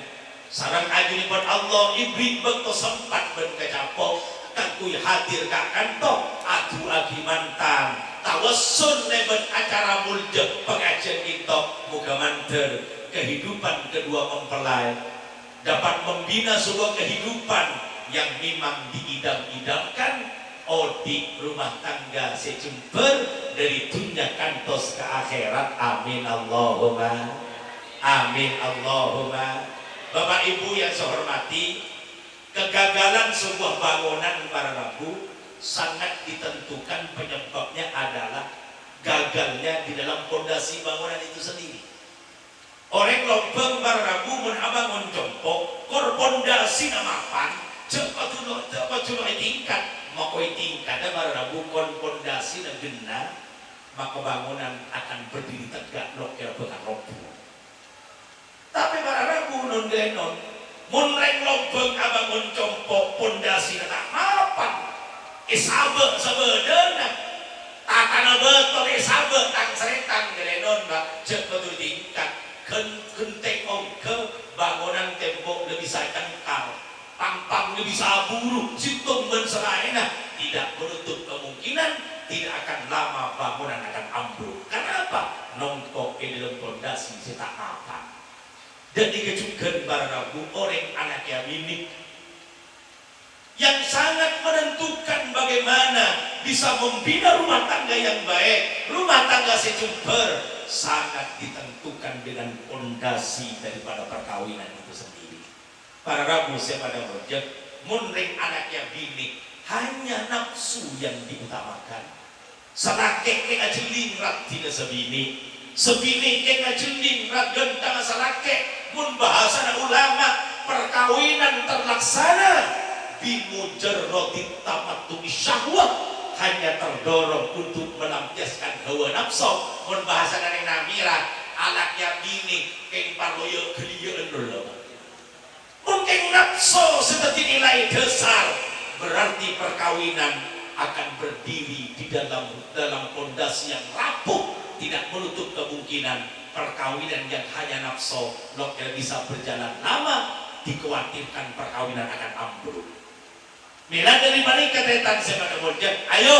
S1: sarang ajunipun Allah ibrik bekto sempat ben kecapok kangkui hadir ka kantor adu agi mantan tawassul neben acara mulja pengajian kita muga manter kehidupan kedua mempelai dapat membina sebuah kehidupan yang memang diidam-idamkan di rumah tangga secemper dari dunia kantos ke akhirat amin Allahumma amin Allahumma. Bapak Ibu yang saya hormati kegagalan sebuah bangunan para Rabu sangat ditentukan penyebabnya adalah gagalnya di dalam pondasi bangunan itu sendiri. Orang lompeng barabu mun abangun jompo kor pondasi namapan cepat dulu tingkat maka tingkat ada barabu kon pondasi na gena maka bangunan akan berdiri tegak lokal bekan roboh. Tapi barabu non genon mun reng lompeng abangun jompo pondasi namapan isabe sabedena takana betul isabe tang seretan gerenon bak cepat dulu tingkat kenteng ke bangunan tembok lebih saya kengkal tampang lebih saburu situng benseraina tidak menutup kemungkinan tidak akan lama bangunan akan ambruk. Karena apa? Nongkok di dalam pondasi kita apa dan dikecukan barabu orang anak yang ini yang sangat menentukan bagaimana bisa membina rumah tangga yang baik, rumah tangga secumper, sangat ditentukan dengan pondasi daripada perkawinan itu sendiri. Para rabu saya pada rojek, munring anaknya bini hanya nafsu yang diutamakan. Salake ke ajeling rat tidak sebini, sebini ke ajeling rat gentang salake. Mun bahasa ulama perkawinan terlaksana bimujarrodit tamattu syahwat, hanya terdorong untuk melampiaskan hawa nafsu. Mun bahasa dari namira alaknya bini keng parloyo kelieun lho. Mungkin nafsu seperti nilai dasar, berarti perkawinan akan berdiri di dalam pondasi yang rapuh, tidak menutup kemungkinan perkawinan yang hanya nafsu lokal bisa berjalan lama, dikhawatirkan perkawinan akan ambruk. Mila dari mana ketetan saya pada mojek, ayo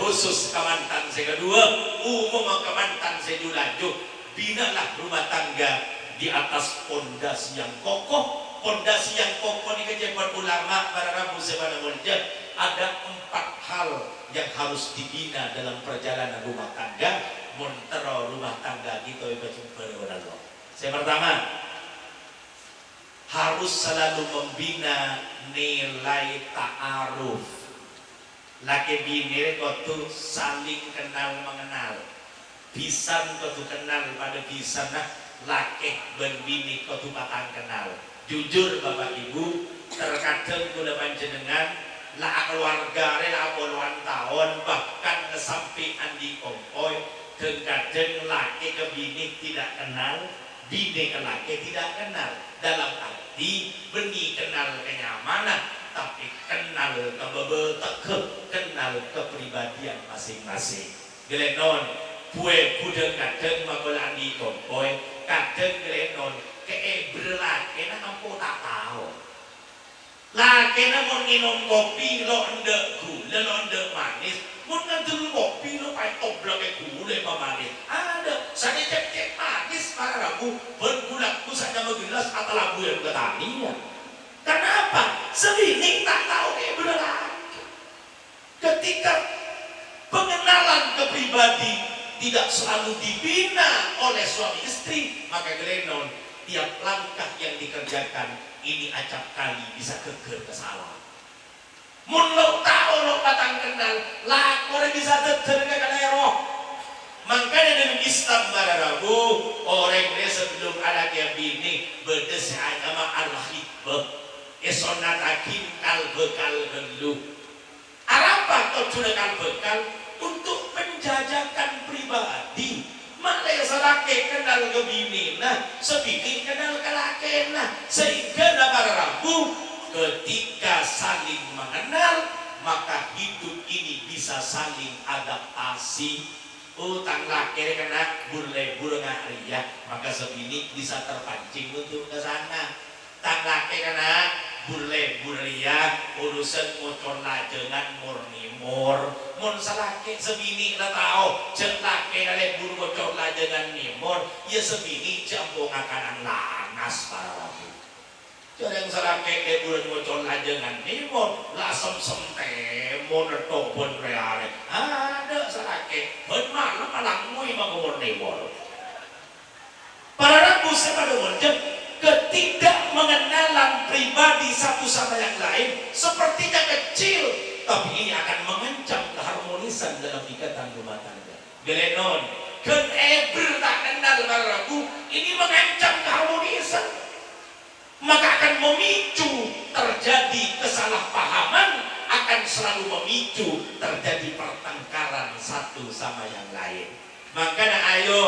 S1: khusus kemantan saya kedua, umum kemantan saya lanjut, binalah rumah tangga di atas pondasi yang kokoh. Pondasi yang kokoh di kejabat ulama para rabu saya pada mojek, ada 4 hal yang harus dibina dalam perjalanan rumah tangga, montero rumah tangga gitu ibu jumpa. Saya pertama, harus selalu membina nilai ta'aruf. Laki bini itu saling kenal mengenal. Bisan itu kenal pada bisan, nah laki ben bini itu patang kenal. Jujur Bapak Ibu, terkadang kula panjenengan lah keluarga rela puluhan tahun bahkan kesampian di kompoi, terkadang laki ke bini tidak kenal, bini ke laki tidak kenal. Dalam arti beni kenal kenyamanan, tapi kenal kebebetek, kenal kepribadian masing-masing. Gelenon, kue budeng kadeng magolan di kompoi, kadeng gelenon berlaki na ampo tak tahu. Laki na mau minum kopi lo endek gula lo endek manis, mau ngantul kopi lo pakai toblak gula manis. Ada saya cek manis para rabu bergulaku saja menggelas atau labu yang ketaninya. Kenapa? Sebining tak tahu kayak berlaki. Ketika pengenalan kepribadi tidak selalu dibina oleh suami istri, maka gelenon tiap langkah yang dikerjakan ini acap kali bisa keker kesalahan. Mun lo tahu lo patang kenal, lakor bisa terjadi kalero. Makanya dengan Islam bararabu orang dia sebelum anaknya bini bedes agama al-hibah esonatakin bekal gelu. Arapa kau sudah bekal untuk penjajakan pribadi. Malai salake kenal ke bini nah, sebini kenal ke laki nah, sehingga para rabu ketika saling mengenal maka hidup ini bisa saling adaptasi. Utang laki kena burle ngaria, maka sebini bisa terpancing untuk ke sana. Tang laki kena burle buria urusan motor lajengan murni mur. Mun salaki sebini kita tahu cek laki kali buru motor lajengan nimur, ya sebini jambu ngakanan lanas para rabu. Jadi yang salaki kali buru motor lajengan nimur, lasem temon topon reale. Ada salaki, malam malang mui mangumur nimur. Para rabu sepada wajib ketidakmengenalan pribadi satu sama yang lain sepertinya kecil, tapi ini akan ken eber tak kenal barabu, ini mengancam keharmonisan, maka akan memicu terjadi kesalahpahaman, akan selalu memicu terjadi pertengkaran satu sama yang lain. Makanya ayo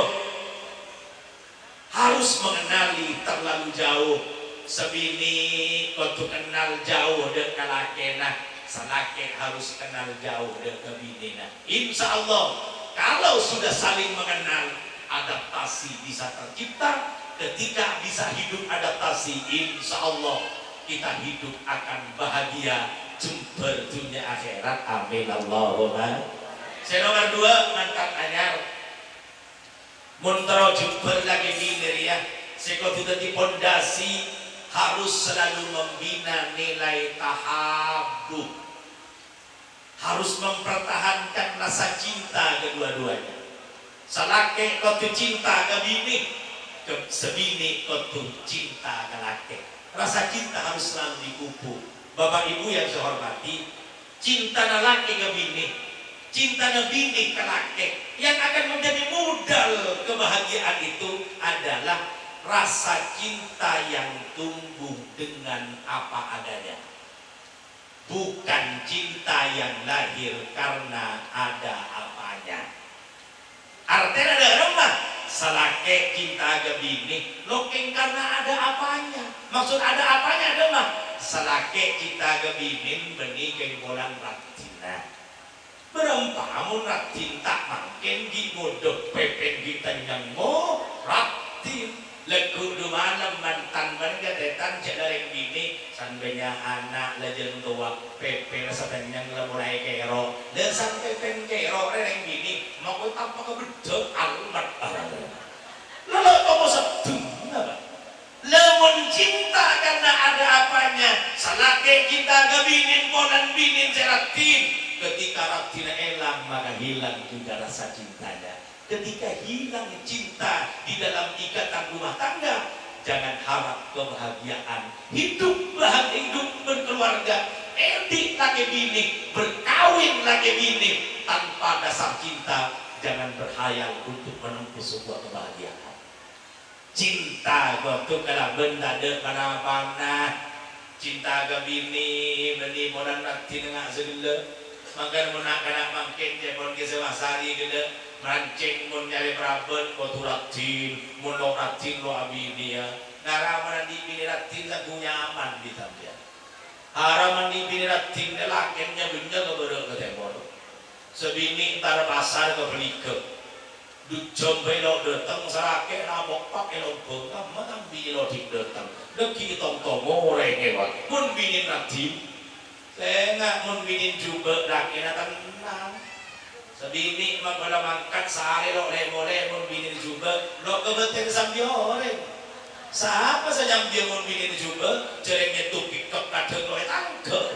S1: harus mengenali terlalu jauh. Sebini kudu kenal jauh dek kalakena, salake harus kenal jauh dek kebinina. Insya Allah kalau sudah saling mengenal, adaptasi bisa tercipta. Ketika bisa hidup adaptasi, insya Allah kita hidup akan bahagia jumper dunia akhirat. Amin Allahumma. Saya nomor 2 mantap anyar muntro jumper lagi biner ya. Saya tidak di pondasi harus selalu membina nilai tahabbub, harus mempertahankan rasa cinta kedua-duanya. Salake kotu cinta ke bini, ke sebini kotu cinta ke laki. Rasa cinta harus selalu dipupuk. Bapak ibu yang saya hormati, cinta laki ke bini, cinta bini ke laki, yang akan menjadi modal kebahagiaan itu adalah rasa cinta yang tumbuh dengan apa adanya, bukan cinta yang lahir karena ada apanya. Artinya ada remah salake cinta ke bini lokeng karena ada apanya. Maksud ada apanya ada mah salake cinta ke bini benih kenggolan ratina berempamun ratin tak makin di modok pepen kita yang mau ratin legu du malam mantan mereka datang dari bini sambilnya anak lejeng tua pepe sebenarnya mulai kero dan sampai pepe kero yang bini mau tanpa kebedok almat lalu kamu sedung apa lemon cinta karena ada apanya salake cinta gabinin ponan binin seratin ketika ratina elang maka hilang juga rasa cintanya. Ketika hilang cinta di dalam ikatan rumah tangga, jangan harap kebahagiaan hidup bahagia, hidup berkeluarga, edik lagi bini, berkawin lagi bini tanpa dasar cinta. Jangan berhayal untuk menempuh sebuah kebahagiaan. Cinta waktu kalau benda dek mana panah, cinta ke bini, bini modan nanti nengak segala, maka menak kanak mangkin jepon kesewasari gede. Merancing mun nyari praben kotu ratin mun lo ratin lo abini ya ngaraman di bini ratin lagu nyaman di tampian haraman di bini ratin lakennya benda keberek ke temor sebini ntar pasar ke pelike dujom lo dateng sarake ramok pak lo bengam menang bini lo dik dateng deki tong-tong ngoreng hewan mun bini ratin saya nggak mun bini juga rakyat tenang sebini magola mangkat sehari lo lemo-lemo bini juga lo kebetulan sambil orang siapa saja yang mau bini juga jerengnya tuh pikap kadang lo tangke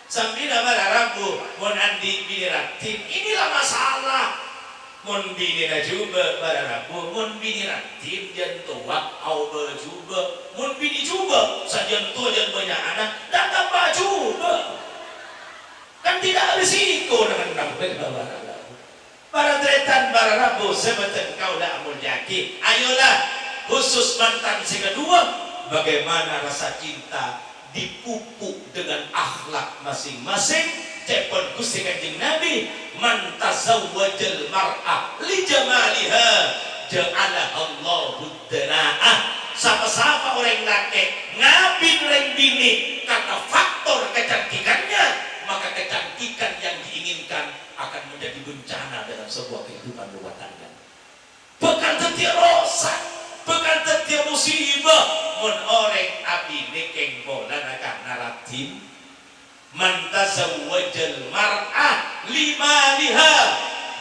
S1: sambil nama rabu mau andi bini ratin inilah masalah mau bini juga barabu mau bini ratin jantua au juga mau bini juga saja tua dan banyak anak dan tambah juga kan tidak risiko dengan nafkah para tretan para rabu sebeten kau dah muljaki ayolah khusus mantan si kedua bagaimana rasa cinta dipupuk dengan akhlak masing-masing cepon Gusti Kanjeng Nabi man tazawwajal mar'ah li jamaliha ja'ala Allahu danaah siapa-siapa orang laki ngabin orang bini karena faktor kecantikannya maka kecantikan yang diinginkan akan menjadi bencana dalam sebuah kehidupan rumah tangga. Bukan setiap rosak, bukan setiap musibah. Mun orang abine keng bolan akan naratin, man tazawwajal mar'ah lima liha,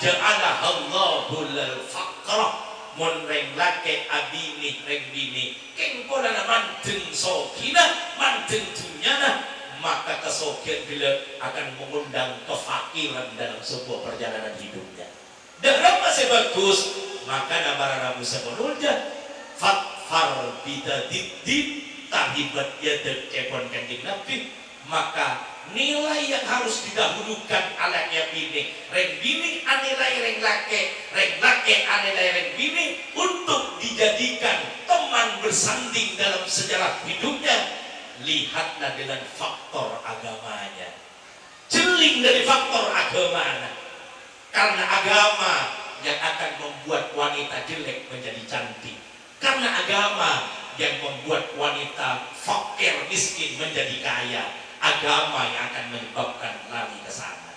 S1: ja'alah Allahu lal faqrah. Mun reng laki abine reng bini keng bolan manteng sokina, manteng dunyana. Maka kesokian bila akan mengundang kefakiran dalam sebuah perjalanan hidupnya. Dan masih bagus, maka nama Rabu sebenarnya fatfar bidadidid tahibat yadad cepon Kanjeng Nabi, maka nilai yang harus didahulukan alaknya bini reng bini anilai reng lake anilai reng bini untuk dijadikan teman bersanding dalam sejarah hidupnya. Lihatlah dengan faktor agamanya, jeling dari faktor agamanya, karena agama yang akan membuat wanita jelek menjadi cantik, karena agama yang membuat wanita fakir miskin menjadi kaya, agama yang akan menyebabkan lari ke sana.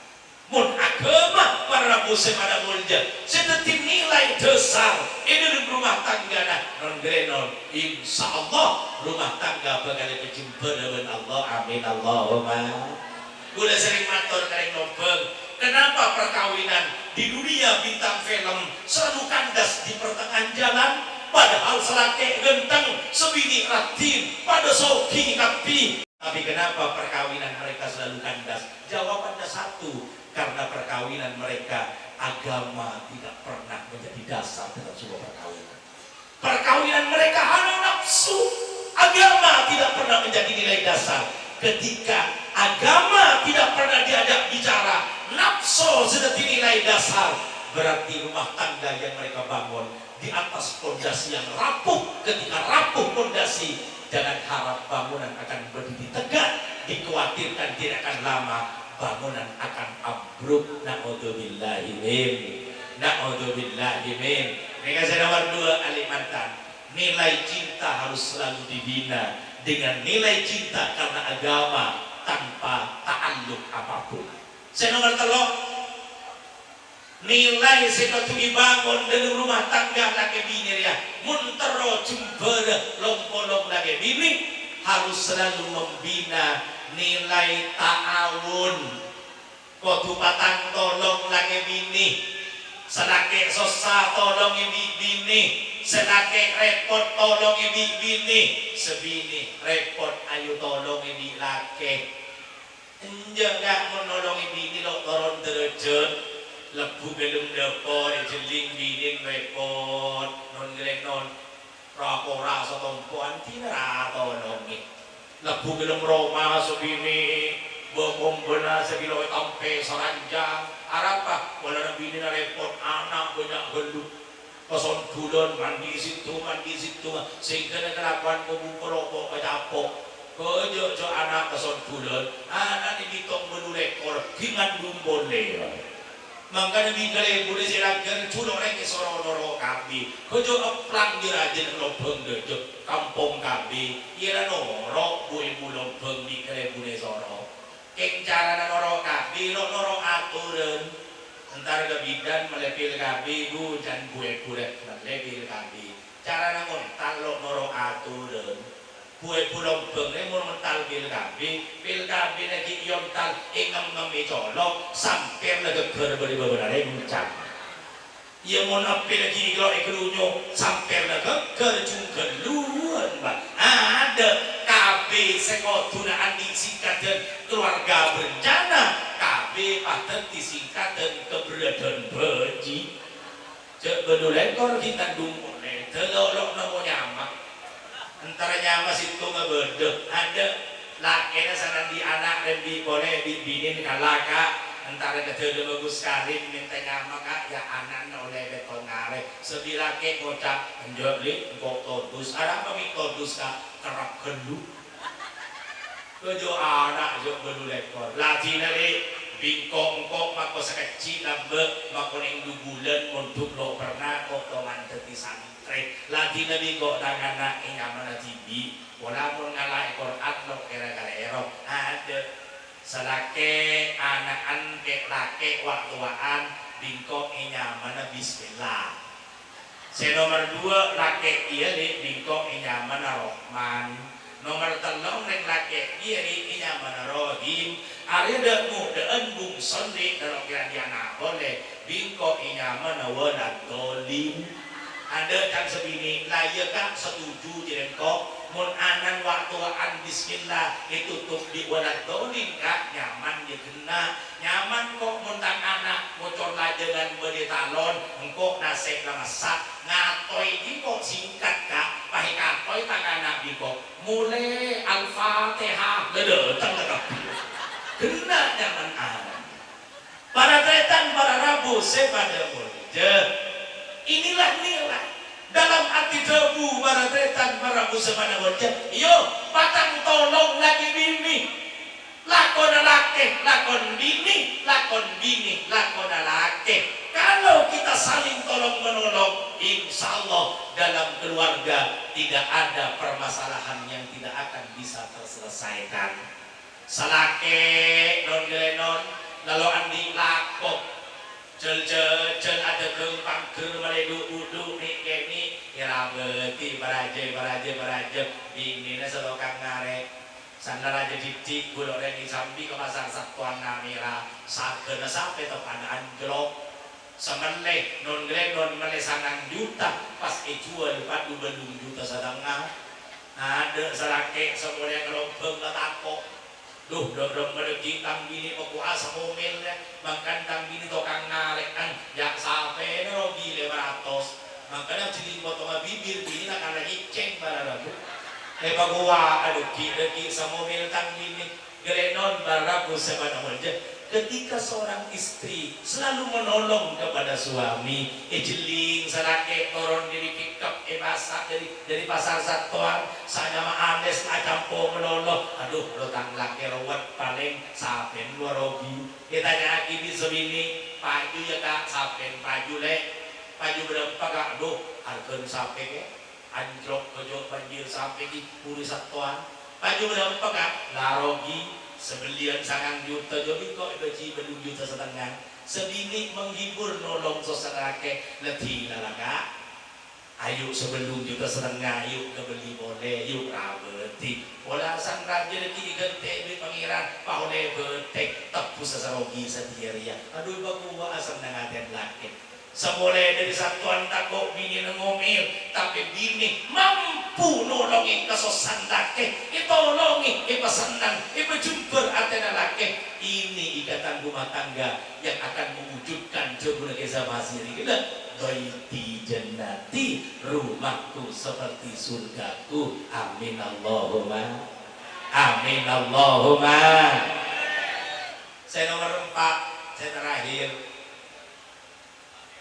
S1: Mun agama para musim ada mulja seperti nilai dasar ini di rumah tangga non grenon, insya Allah rumah tangga bakal berjumpa dengan Allah. Amin Allahumma. Udah sering matur kering nobeng, kenapa perkawinan di dunia bintang film selalu kandas di pertengahan jalan, padahal selake genteng sebini ratin pada soki kapi. Tapi kenapa perkawinan mereka selalu kandas? Jawabannya satu, karena perkawinan mereka agama tidak pernah menjadi dasar dalam sebuah perkawinan. Perkawinan mereka hanya nafsu, agama tidak pernah menjadi nilai dasar. Ketika agama tidak pernah diajak bicara, nafsu sudah nilai dasar, berarti rumah tangga yang mereka bangun di atas fondasi yang rapuh. Ketika rapuh fondasi, jangan harap bangunan akan berdiri tegak, dikhawatirkan tidak akan lama bangunan akan ambruk. Na'udzubillahi min. Maka saya nomor 2 Alimantan, nilai cinta harus selalu dibina dengan nilai cinta karena agama tanpa ta'alluq apapun. Saya nomor 3, nilai sesuatu dibangun dalam rumah tangga laki bini ya muntero jumber lompolong laki bini harus selalu membina nilai ta'awun. Kudu patang tolong laki bini, selake susah tolong bini, selake repot tolong bini, sebini repot ayo tolong laki. Enjak gak menolong bini lo turun derajat lebu belum depot jeling bini repot non geleng non rapora sotompuan tidak tolongi lebu belum Roma sebini bokong benar sebilo tampe saranjang arapa wala bini na repot anak banyak geluk koson bulan mandi situ sehingga kelakuan kubu perokok kecapok kojo jo anak keson bulan anak ini tong menulekor hingan dumbole mangkana bigale bude siragan culo reke soro-soro kabi kojo aplang dirajin lobeng dejo kampung kabi ira noro bue bulong beng bigale bude soro keng cara noro kabi noro aturan entar kebidan melepil kabi hujan bue bulet melepil kabi cara nangon talo noro aturan bue bulong beng mun mental pil kabi lagi iom tal ingam ngami colok sampai lagi berberi beberapa mencak ia mau napi lagi kalau ikrunyo sampai lagi kerjung keluar ada kabi sekotunaan disingkatan keluarga berencana kabi patut disingkatan keberadaan beji cek bedulekor kita dungkone telolok namo nyamak antaranya masih itu ngebedek ada lakena sana di anak dan di boleh di binin kalaka antara ketemu bagus karin minta nyamak ya anak oleh beton ngare sebilake kocak menjoli kok todus ada apa mi todus ka kerap gelu kejo anak jo bedulekor lagi nali bingkong mako sekecil lambe mako ning bulan untuk lo pernah kok toman teti santri lagi nabi kok anak nyaman tibi wala mun ngalah Quran lo kira-kira ero ada salake anakan ke lake waktuan bingkong nyaman bismillah. Saya nomor 2 lake iya di bingkong nyaman Rahman. Nomor 3 rek lake iya di nyaman Rahim. Ari dekmu deun bung sonde dalam kira dia na boleh bingkong nyaman walad dolim. Ada kan sebini layakah setuju jadi kok mun anan waktuan bismillah itu tuh di walad dolim kak nyaman dia kena nyaman kok muntang anak bocor lajengan beri talon engkau nasib masak ngatoi ini kok singkat kak pakai katoi tangan nabi kok mulai al-fatihah ledetang Rabu sepada mulja. Inilah nilai dalam arti debu baratretan para sepada mulja. Yo patang tolong lagi bini, lakon laki, lakon bini, lakon bini, lakon laki. Kalau kita saling tolong menolong, insya Allah dalam keluarga tidak ada permasalahan yang tidak akan bisa terselesaikan. Salake non non lalu andi lakop jel ada gempang ger maledu udu nih kini kira beti baraje ini selokang ngare sandal aja didik gulok rengi sambil ke pasar satuan namira sakena sampai tepanaan gelok semenleh non mele sangang juta pas jual padu belum juta setengah ada selake semuanya kelompok letako duh dodong meregi tang bini mau kuasa mobilnya makan tang bini tokang narek kan jak sampai rogi 500 makanya jadi potong bibir bini nak lagi ceng para rabu pagua aduh ki sama mobil tang bini gerenon barabu sepada mulja. Ketika seorang istri selalu menolong kepada suami, jeling salake turun dari pickup pasar dari pasar satuan, saya mah andes acampo menolong, aduh rotang laki rawat paling sapen luar rogi. Kita nyaki di sebini, paju ya kak sapen paju paju berapa kak, aduh hargen sapen ya, anjlok kojo banjir sapen di puri satuan, paju berapa kak, larogi. Sebelian sangang juta jadi kok gaji belum juta setengah sebini menghibur nolong sosarake letih lalaga ayo sebelum juta setengah yuk kebeli boleh yuk rabeti bola sang raja lagi digente di pangeran paule betek tepu sesarogi setiria aduh baku wa asam nangaten laki semulai dari satuan takok bini ngomel tapi bini mampu nolongi kesosan laki tolongi pesanan jumper atena laki ini ikatan rumah tangga yang akan mewujudkan jebul kesa masiri kita baiti jannati rumahku seperti surgaku amin Allahumma amin Allahumma. Saya nomor 4 saya terakhir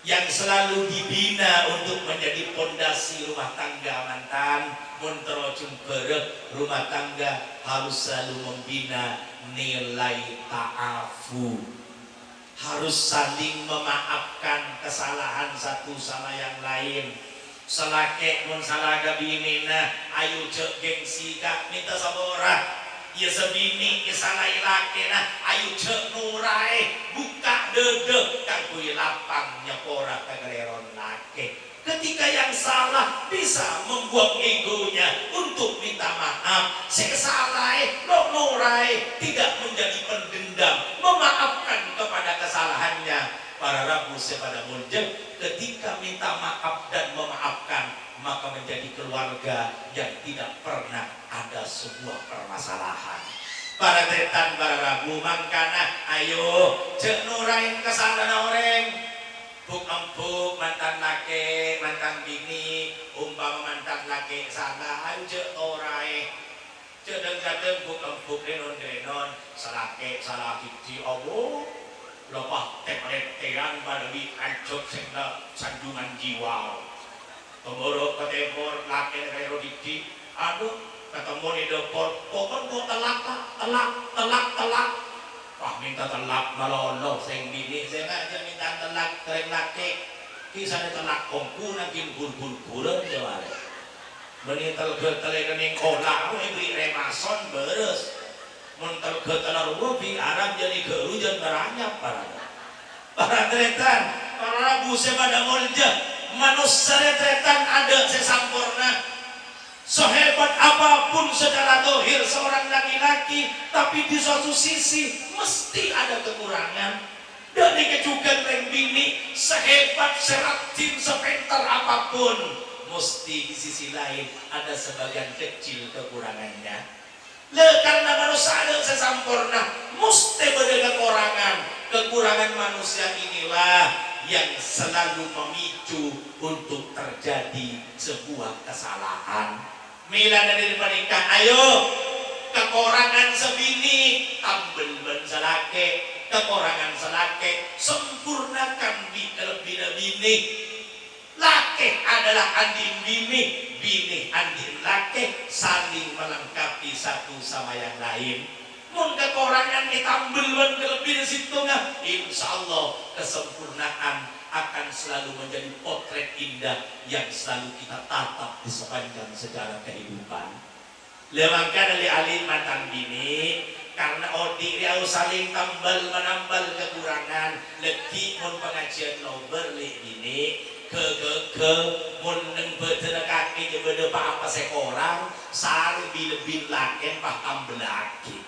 S1: yang selalu dibina untuk menjadi pondasi rumah tangga mantan montro cumperek rumah tangga harus selalu membina nilai ta'afu harus saling memaafkan kesalahan satu sama yang lain selake mun salaga binina ayo cek gengsi kak minta sabora ya sebini ya salai laki nah ayo cek nurai buka dede kang kui lapang nyepora kagaleron laki ketika yang salah bisa membuang egonya untuk minta maaf sesalai lo nurai tidak menjadi pendendam memaafkan kepada kesalahannya para rabu sepada mulja ketika minta maaf dan memaafkan maka menjadi keluarga yang tidak pernah ada sebuah permasalahan. Para tetan, para rabu, mangkana, ayo, cek nurain kesalahan orang. Buk empuk, mantan laki, mantan bini, umpama mantan laki salah, ayo cek norai. Cek deng-deng buk empuk denon, salake, salah hiji, Allah. Lepah teplet-teran pada di ancok sehingga sanjungan jiwa. Pemborok ke tempor, laki rero dikti, aduh, ketemu di depor, pokoknya gua telak. Wah minta telak malolo, seng bini, saya aja minta telak, kering laki, kisahnya telak kongku, nanti gur-gur-guran jawab. Menitel getel kening kola, beri remason beres. Mentel getel rupi, Arab jadi gerujan beranyap para tretan, para rabu sepada mulja. Manusia retretan ada sesampurna sehebat apapun secara dohir seorang laki-laki tapi di suatu sisi mesti ada kekurangan dan dikejukan reng bini sehebat seratin sepenter apapun mesti di sisi lain ada sebagian kecil kekurangannya karena manusia ada sesampurna mesti ada kekurangan manusia inilah yang selalu memicu untuk terjadi sebuah kesalahan. Mila dari menikah, ayo kekurangan sebini, tambel ben selake, kekurangan selake, sempurnakan bini. Laki adalah andin bini, bini andin laki, saling melengkapi satu sama yang lain. Mun kekurangan ditambelkan kelebihan situ nggak, insya Allah kesempurnaan akan selalu menjadi potret indah yang selalu kita tatap di sepanjang sejarah kehidupan. Lemangkan dari alim mantan bini karena odi riau saling tambal menambal kekurangan leki mun pengajian no berli bini ke mun neng betena kaki je beda apa sekorang sari lebih laki paham belaki.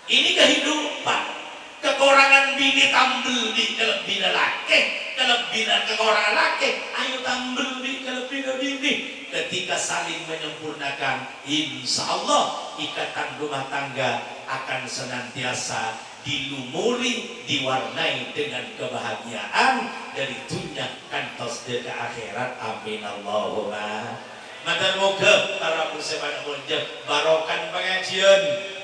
S1: Ini kehidupan. Kekurangan bini tambel di kelebihan laki, kelebihan kekurangan laki ayo tambel di kelebihan bini. Ketika saling menyempurnakan, insya Allah ikatan rumah tangga akan senantiasa dilumuri, diwarnai dengan kebahagiaan dari dunia kantos ke akhirat. Amin Allahumma. Matur moga para muslimin barokan pengajian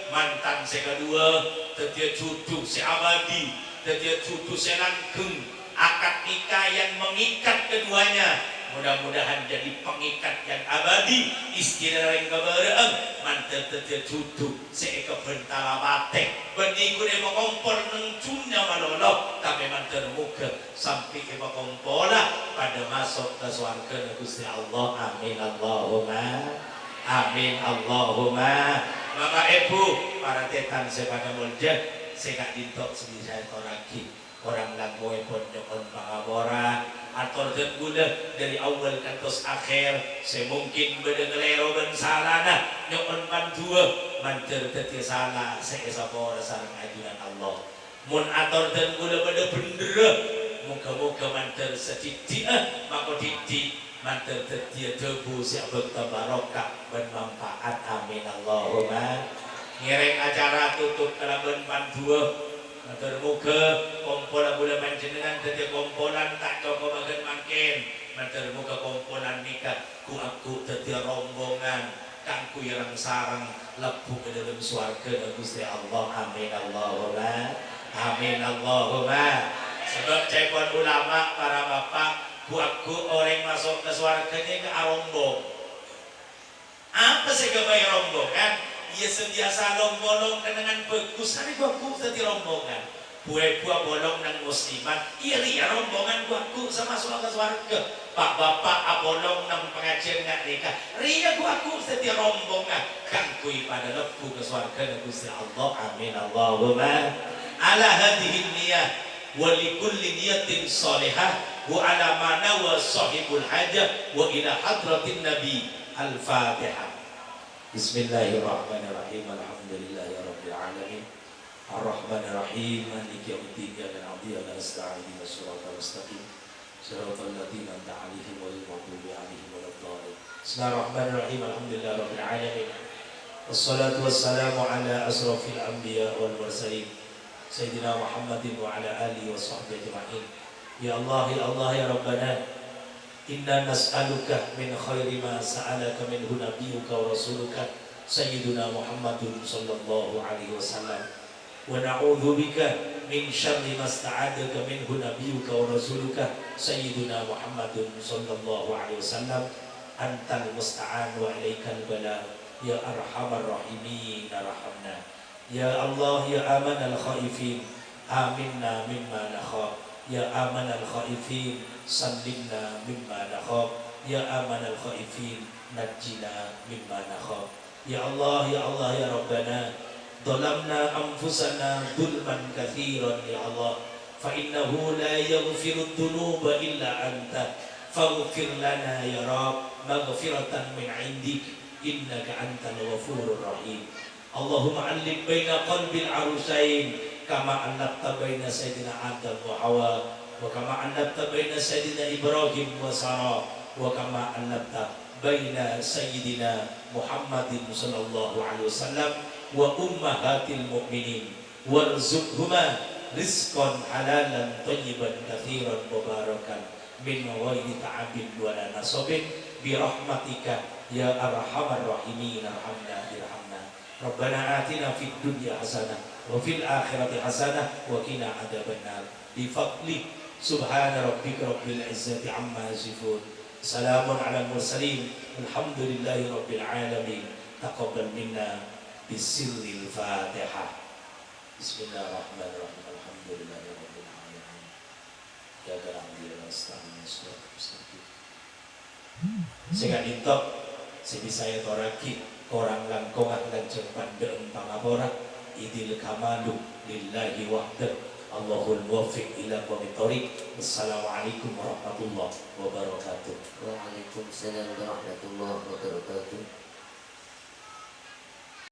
S1: mantan saya kedua, tetia cucu saya abadi, tetia cucu saya langgeng, akad nikah yang mengikat keduanya. Mudah-mudahan jadi pengikat yang abadi, istilah yang keberaan, mantan tetia cucu saya kebentala batek, benih kuda kompor nengcunya malolo, tapi mantan muka sampai ke kompola pada masuk ke surga Gusti Allah. Amin Allahumma. Amin Allahumma. Bapak Ibu, para tetan sepada mulja, saya gak dintok sendiri saya toraki orang lagoy pondokon pangabora atau gula dari awal kantos akhir saya mungkin bedengelero dan salana nyokon pandua manter tetia salah saya sabora sarang ajunan Allah mun ator dan gula pada bendera muka-muka manter setitik maka titik manter tetia debu siapa barokah bermanfaat. Amin Allahumma. Ngiring acara tutup kelaban pandua matur muga kompolan bulan panjenengan tetia kompolan tak coba makan makin matur muga kompolan nikah ku aku tetia rombongan kangku yang sarang lebu ke dalam swarga Gusti Allah. Amin Allahumma. Amin Allahumma. Sebab cekon ulama para bapak buatku orang masuk ke swarganya ke arombong. Apa sih kebaik rombongan? Ia sentiasa bolong dengan bagus. Hari bagus tadi rombongan. Buah bolong dan muslimat. Ia lihat rombongan buatku sama ke swarga. Pak bapak abolong nang pengajian nggak nikah. Ria buatku tadi rombongan. Kangkui pada lebu ke swarga Gusti Allah. Amin Allahumma. Ala hadihin niyah walikulli niyatin salihah wa ala mana wa sahibul hajah wa ila hadratin nabi. Al-Fatihah. Bismillahirrahmanirrahim. Alhamdulillahi rabbil alamin. Ar-Rahmanirrahim. Maliki yaumiddin. Iyyaka na'budu wa iyyaka nasta'in. Ihdinas siratal mustaqim. Siratal ladzina an'amta 'alaihim ghairil maghdubi 'alaihim waladdallin. Bismillahirrahmanirrahim. Alhamdulillahi rabbil alamin. Wassalatu wassalamu ala asrofil anbiya wal mursalin Sayyidina Muhammadin wa ala alihi wa sahbihi ajma'in. Ya Allah ya Allah ya Rabbana, inna nas'aluka min khairi ma sa'alaka minhu nabiyyuka wa rasuluka Sayyiduna Muhammadun sallallahu alaihi wasallam wa na'udzu bika min syarri ma sta'adaka minhu nabiyyuka wa rasuluka Sayyiduna Muhammadun sallallahu alaihi wasallam. Antal musta'an wa ilaikal bala ya arhamar rahimin arhamna. Ya Allah ya aman al-khaifin aminna mimma nakhaf. Ya aman al-khaifin sallimna mimma nakhaf. Ya aman al-khaifin najjina mimma nakhaf. Ya Allah ya Allah ya Rabbana, dhalamna anfusana dhulman katsiran ya Allah, fa innahu la yaghfiru dhunuba illa anta faghfir lana ya Rabb maghfiratan min 'indik innaka antal ghafurur rahim. Allahumma alif baina qalbil arusain kama annabta baina sayyidina Adam wa Hawa wa kama annabta baina sayyidina Ibrahim wa Sarah wa kama annabta baina sayyidina Muhammadin sallallahu alaihi wasallam wa ummahatil mu'minin warzuqhuma rizqan halalan thayyiban katsiran mubarakan min ghairi ta'abin wa la nasabin bi rahmatika ya arhamar rahimin arhamna irhamna. Rabbana atina fid dunya hasanah wa fil akhirati hasanah wa qina adzabannar bi fadli Subhana rabbika rabbil izzati amma yasifun. Salamun ala mursalin. Alhamdulillahi rabbil alamin. Taqabbal minna bisirril Fatihah. Bismillahirrahmanirrahim. Alhamdulillahi rabbil alamin. Ya na'budu wa nasta'in. Sehingga dintok sebisaya toraki korang langkongan dan pandeng pangapora idil kamalu lillahi wahdah Allahul muwaffiq ila aqwamit thoriq. Wassalamualaikum warahmatullahi wabarakatuh.
S2: Waalaikumsalam warahmatullahi wabarakatuh.